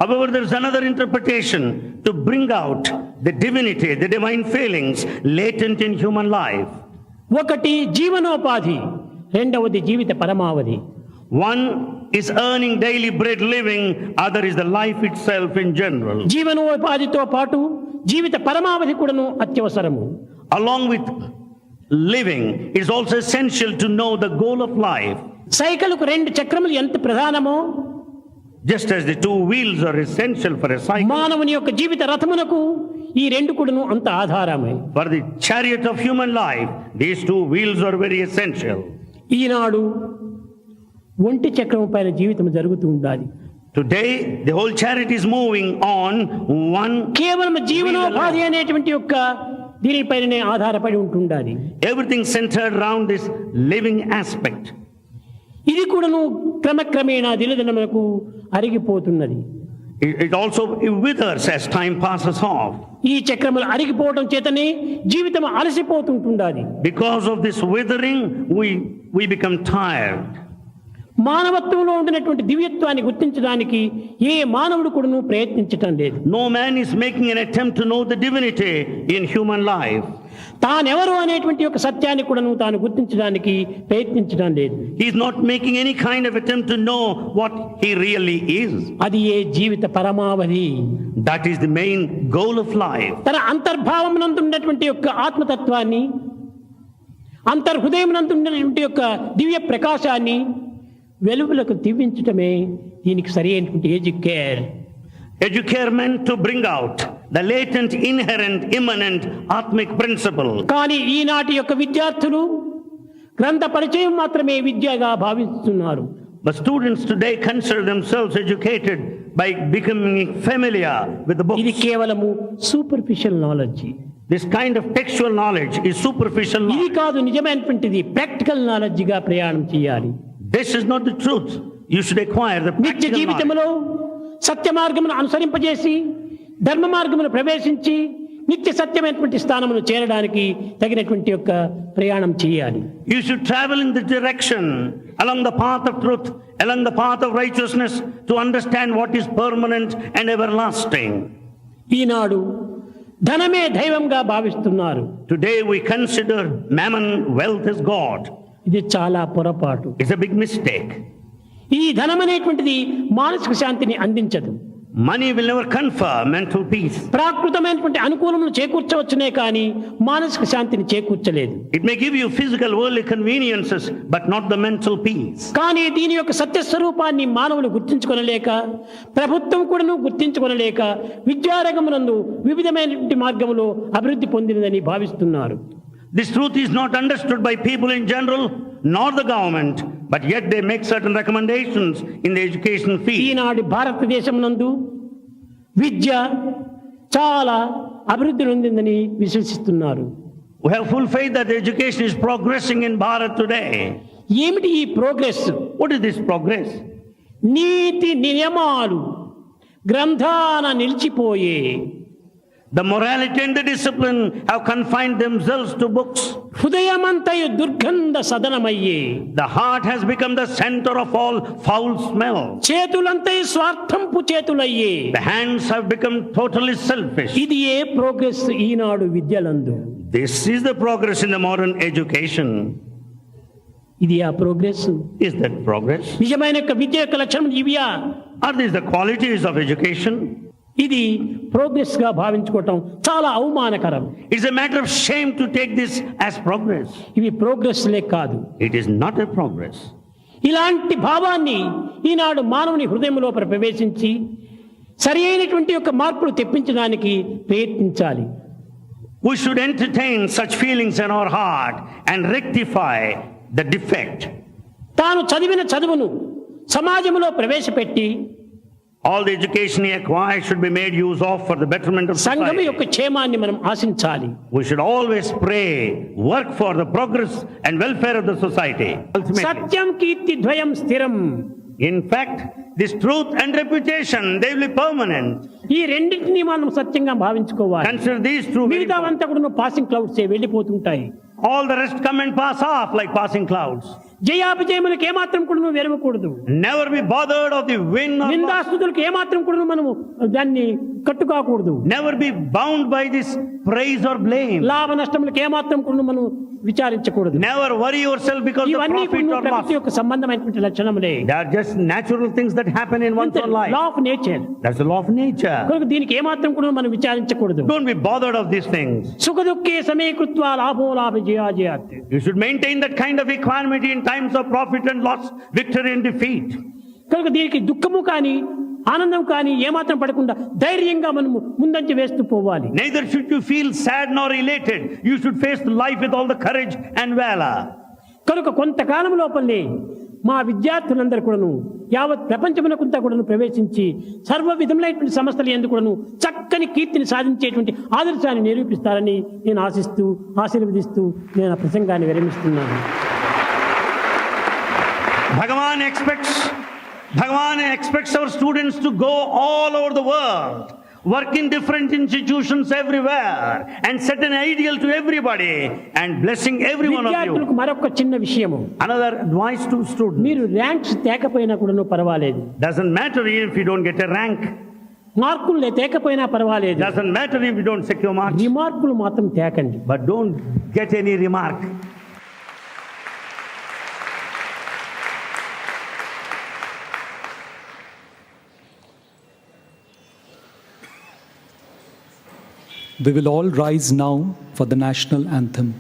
However, there is another interpretation to bring out the divinity, the divine feelings latent in human life.
ఒకటి జీవనోపాధి, రెండవది జీవిత పరమావధి.
One is earning daily bread living, other is the life itself in general.
జీవనోపాధితో పాటు జీవిత పరమావధి కూడాను అత్యవసరము.
Along with living, it is also essential to know the goal of life.
సైకిల్కు రెండు చక్రములు ఎంత ప్రధానమో,
just as the two wheels are essential for a cycle,
మానవుని యొక్క జీవిత రథమునకు ఈ రెండు కూడాను అంత ఆధారమే.
for the chariot of human life, these two wheels are very essential.
ఈనాడు ఒంటి చక్రం పైన జీవితం జరుగుతూ ఉండాలి.
Today, the whole chariot is moving on one.
కేవలం జీవనోపాధి అనేటువంటి యొక్క దీనిపైనే ఆధారపడి ఉంటుండాలి.
Everything centered around this living aspect.
ఇది కూడాను క్రమక్రమేణా దినదినములకు అరిగిపోతున్నది.
It also withers as time passes off.
ఈ చక్రములు అరిగిపోవడం చేతనే జీవితం అలసిపోతుంటుండాలి.
Because of this withering, we become tired.
మానవత్వంలో ఉండినటువంటి దివ్యత్వాన్ని గుర్తించడానికి ఏ మానవుడు కూడాను ప్రయత్నించటం లేదు.
No man is making an attempt to know the divinity in human life.
తానెవరు అనేటువంటి ఒక సత్యాన్ని కూడాను తాను గుర్తించడానికి ప్రయత్నించడం లేదు.
He is not making any kind of attempt to know what he really is.
అది ఏ జీవిత పరమావధి.
That is the main goal of life.
తన అంతర్భావమునందు ఉన్నటువంటి యొక్క ఆత్మతత్వాన్ని, అంతర్హృదయమునందు ఉన్నటువంటి యొక్క దివ్య ప్రకాశాన్ని వెలుగులకు తీవించటమే దీనికి సరైనటువంటి educare.
Educare meant to bring out the latent, inherent, immanent, atmic principle.
కానీ ఈనాటి యొక్క విద్యార్థులు గ్రంథ పరిచయం మాత్రమే విద్యగా భావిస్తున్నారు.
But students today consider themselves educated by becoming familiar with the books.
ఇది కేవలము superficial knowledge.
This kind of textual knowledge is superficial knowledge.
ఇది కాదు నిజమైనటువంటిది. ప్రాక్టికల్ నాలెడ్జ్ గా ప్రయాణం చేయాలి.
This is not the truth. You should acquire the
నిత్య
practical knowledge.
జీవితంలో సత్య మార్గమును అనుసరింపజేసి ధర్మ మార్గమును ప్రవేశించి నిత్య సత్యమైనటువంటి స్థానమును చేరడానికి తగినటువంటి యొక్క ప్రయాణం చేయాలి.
You should travel in the direction along the path of truth, along the path of righteousness, to understand what is permanent and everlasting.
ఈనాడు ధనమే దైవంగా భావిస్తున్నారు.
Today we consider mammon, wealth as God.
ఇది చాలా పొరపాటు.
It's a big mistake.
ఈ ధనం అనేటువంటిది మానసిక శాంతిని అందించదు.
Money will never confer mental peace.
ప్రాకృతమైనటువంటి అనుకూలములు చేకూర్చవచ్చునే కానీ మానసిక శాంతిని చేకూర్చలేదు.
It may give you physical worldly conveniences, but not the mental peace.
కానీ దీని యొక్క సత్య స్వరూపాన్ని మానవులు గుర్తించుకొనలేక, ప్రభుత్వం కూడాను గుర్తించుకొనలేక విద్యారంగమునందు వివిధమైనటువంటి మార్గములో అభివృద్ధి పొందినదని భావిస్తున్నారు.
This truth is not understood by people in general, nor the government, but yet they make certain recommendations in the education field.
ఈనాడు భారతదేశం నందు విద్య చాలా అభివృద్ధి చెందిందని విశ్వసిస్తున్నారు.
We have full faith that the education is progressing in Bharat today.
ఏమిటి ఈ progress?
What is this progress?
నీతి నియమాలు గ్రంథాన నిలిచిపోయే.
The morality and the discipline have confined themselves to books.
హృదయమంతయు దుర్గంధ సదనమయ్యే.
The heart has become the center of all foul smell.
చేతులంతయు స్వార్థంపు చేతులయ్యే.
The hands have become totally selfish.
ఇది ఏ progress ఈనాడు విద్యలందు?
This is the progress in the modern education.
ఇది ఆ progress?
Is that progress?
నిజమైన యొక్క విద్య యొక్క లక్షణం ఇవియా?
Are these the qualities of education?
ఇది ప్రోగ్రెస్ గా భావించుకోవటం చాలా అవమానకరం.
It's a matter of shame to take this as progress.
ఇవి ప్రోగ్రెస్లే కాదు.
It is not a progress.
ఇలాంటి భావాన్ని ఈనాడు మానవుని హృదయంలో ప్రవేశించి సరి అయినటువంటి యొక్క మార్పులు తెప్పించడానికి ప్రయత్నించాలి.
We should entertain such feelings in our heart and rectify the defect.
తాను చదివిన చదువును సమాజంలో ప్రవేశపెట్టి
All the education he acquires should be made use of for the betterment of
సంఘం
society.
యొక్క క్షేమాన్ని మనం ఆశించాలి.
We should always pray, work for the progress and welfare of the society. Ultimately,
సత్యం కీర్తి ద్వయం స్థిరం.
in fact, this truth and reputation, they will be permanent.
ఈ రెండింటిని మనం సత్యంగా భావించుకోవాలి.
Consider these two.
మిగతావంతా కూడా పాసింగ్ క్లౌడ్స్ వెళ్ళిపోతుంటాయి.
All the rest come and pass off like passing clouds.
జయాపజయములకు ఏమాత్రం కూడా నువ్వు వెరవకూడదు.
Never be bothered of the win or loss.
నిందాస్తుతులకు ఏమాత్రం కూడా మనము దాన్ని కట్టుకోకూడదు.
Never be bound by this praise or blame.
లాభ నష్టములకు ఏమాత్రం కూడా మనం విచారించకూడదు.
Never worry yourself because of
ఇవన్నీ
profit or loss.
ప్రకృతి యొక్క సంబంధమైనటువంటి లక్షణములే.
They are just natural things that happen in one's own life.
Law of nature.
That's the law of nature.
కనుక దీనికి ఏమాత్రం కూడా మనం విచారించకూడదు.
Don't be bothered of these things.
సుఖ దుఃఖే సమీకృత్వా లాభో లాభ జయాజయాత్.
You should maintain that kind of equanimity in times of profit and loss, victory and defeat.
కనుక దీనికి దుఃఖము కానీ ఆనందం కానీ ఏమాత్రం పడకుండా ధైర్యంగా మనము ముందంచి వేస్తూ పోవాలి.
Neither should you feel sad nor elated. You should face life with all the courage and valor.
కనుక కొంతకాలం లోపలనే మా విద్యార్థులందరూ కూడాను యావత్ ప్రపంచమునకంతా కూడాను ప్రవేశించి సర్వ విధములైనటువంటి సంస్థలు ఎందుకు కూడాను చక్కని కీర్తిని సాధించేటువంటి ఆదర్శాన్ని నిరూపిస్తారని నేను ఆశిస్తూ ఆశీర్వదిస్తూ నేను ఆ ప్రసంగాన్ని విరమిస్తున్నాను.
Bhagavan expects our students to go all over the world, work in different institutions everywhere, and set an ideal to everybody, and blessing every one of
విద్యార్థులకు
you.
మరొక చిన్న విషయము.
Another advice to students.
మీరు ranks తేకపోయినా కూడాను పర్వాలేదు.
Doesn't matter if you don't get a rank.
మార్కులు తేకపోయినా పర్వాలేదు.
Doesn't matter if you don't secure marks.
రిమార్కులు మాత్రం తేకండి.
But don't get any remark.
We will all rise now for the national anthem.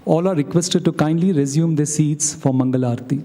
All are requested to kindly resume their seats for Mangalarti.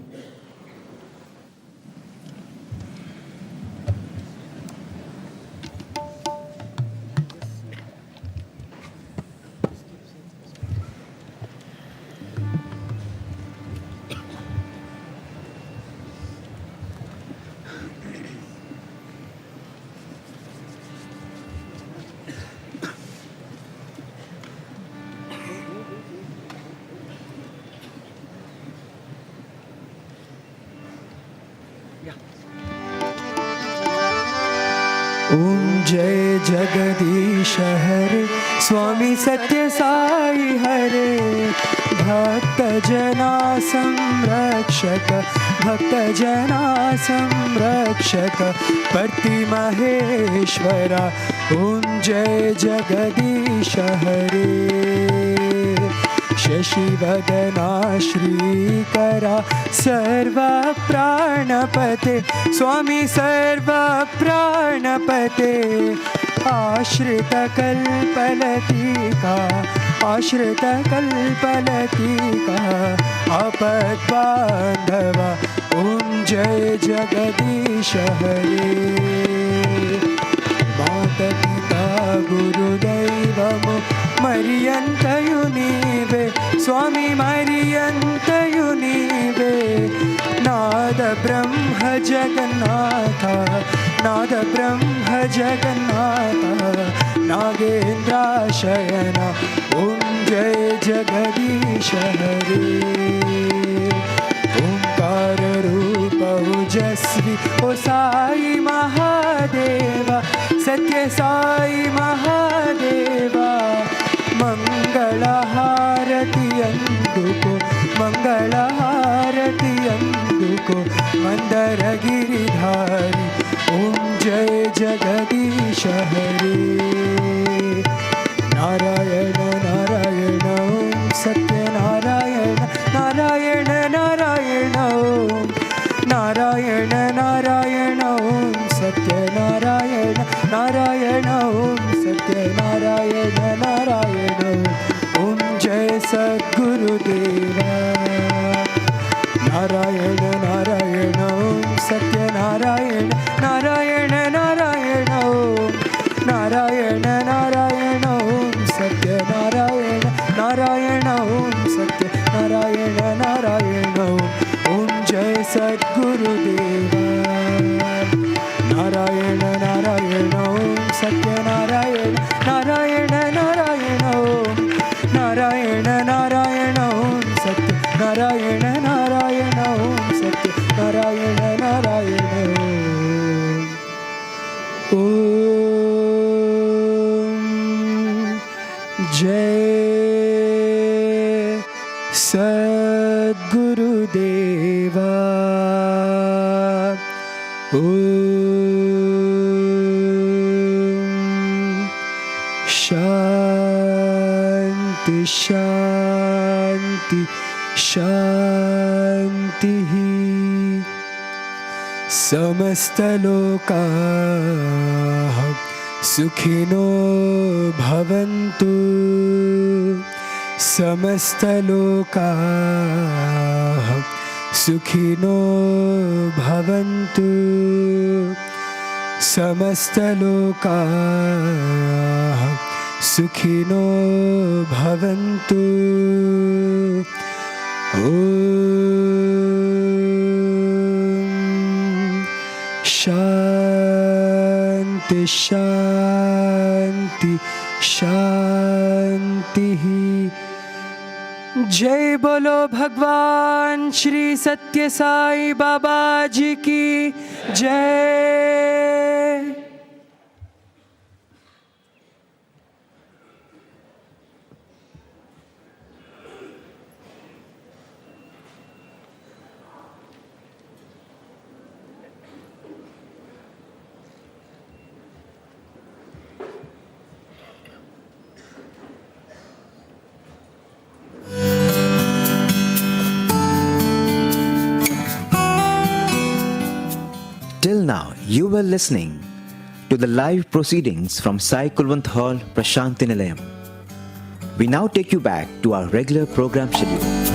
ओम जय जगदीश हरे स्वामी सत्य साई हरे भक्त जना संरक्षक भक्त जना संरक्षक पति महेश्वरा ओम जय जगदीश हरे शशिवदना श्रीकरा सर्व प्राणपते स्वामी सर्व प्राणपते आश्रित कल्पलतिका आश्रित कल्पलतिका आपद्बान्धवा ओम जय जगदीश हरे माता पिता गुरुदैवम् ಮರಿಯಂತಯು ನೀವೇ ಸ್ವಾಮಿ ಮರಿಯಂತಯು ನೀವೇ ನಾದ ಬ್ರಹ್ಮ ಜಗನ್ನಾಥ ನಾದ ಬ್ರಹ್ಮ ಜಗನ್ನಾಥ ನಾಗೇಂದ್ರಾಶಯನ ಓಂ ಜಯ ಜಗದೀಶ ಹರೇ ಓಂಕಾರ ರೂಪ ಓಜಸ್ವಿ ಓ ಸಾಯಿ ಮಹಾದೇವ ಸತ್ಯ ಸಾಯಿ ಮಹಾದೇವ ಮಂಗಳ ಹಾರತಿ ಅಂದುಕೋ ಮಂಗಳ ಹಾರತಿ ಅಂದುಕೋ ಮಂದರ ಗಿರಿಧಾರಿ ಓಂ ಜಯ ಜಗದೀಶ ಹರೇ ನಾರಾಯಣ ನಾರಾಯಣ ಓಂ ಸತ್ಯನಾರಾಯಣ ನಾರಾಯಣ ನಾರಾಯಣ ಓಂ ನಾರಾಯಣ ನಾರಾಯಣ ಓಂ ಸತ್ಯನಾರಾಯಣ ನಾರಾಯಣ ಓಂ ಸತ್ಯನಾರಾಯಣ ನಾರಾಯಣ ಓಂ ಜಯ ಸದ್ಗುರುದೇವ ನಾರಾಯಣ ನಾರಾಯಣ ಓಂ ಸತ್ಯನಾರಾಯಣ ನಾರಾಯಣ ನಾರಾಯಣ ಓಂ ನಾರಾಯಣ ನಾರಾಯಣ ಓಂ ಸತ್ಯನಾರಾಯಣ ನಾರಾಯಣ ಓಂ ಸತ್ಯನಾರಾಯಣ ನಾರಾಯಣ ಓಂ ಜಯ ಸದ್ಗುರುದೇವ ನಾರಾಯಣ ನಾರಾಯಣ ಓಂ ಸತ್ಯನಾರಾಯಣ ನಾರಾಯಣ ನಾರಾಯಣ ಓಂ ನಾರಾಯಣ ನಾರಾಯಣ ಓಂ ಸತ್ಯ ನಾರಾಯಣ ನಾರಾಯಣ ಓಂ ಸತ್ಯ ನಾರಾಯಣ ನಾರಾಯಣ ಓಂ ಜಯ ಸದ್ಗುರುದೇವ ಶಾಂತಿ ಶಾಂತಿ ಶಾಂತಿ ಸಮಸ್ತಲೋಕಾಃ ಸುಖಿನೋ ಭವಂತು ಸಮಸ್ತಲೋಕಾಃ ಸುಖಿನೋ ಭವಂತು ಸಮಸ್ತಲೋಕಾಃ ಸುಖಿನೋ ಭವಂತು ಓಂ ಶಾಂತಿ ಶಾಂತಿ शांति जय बोलो भगवान श्री सत्य साई बाबा जी की जय।
Till now, you were listening to the live proceedings from Sai Kulwant Hall, Prasanthi Nilayam. We now take you back to our regular program schedule.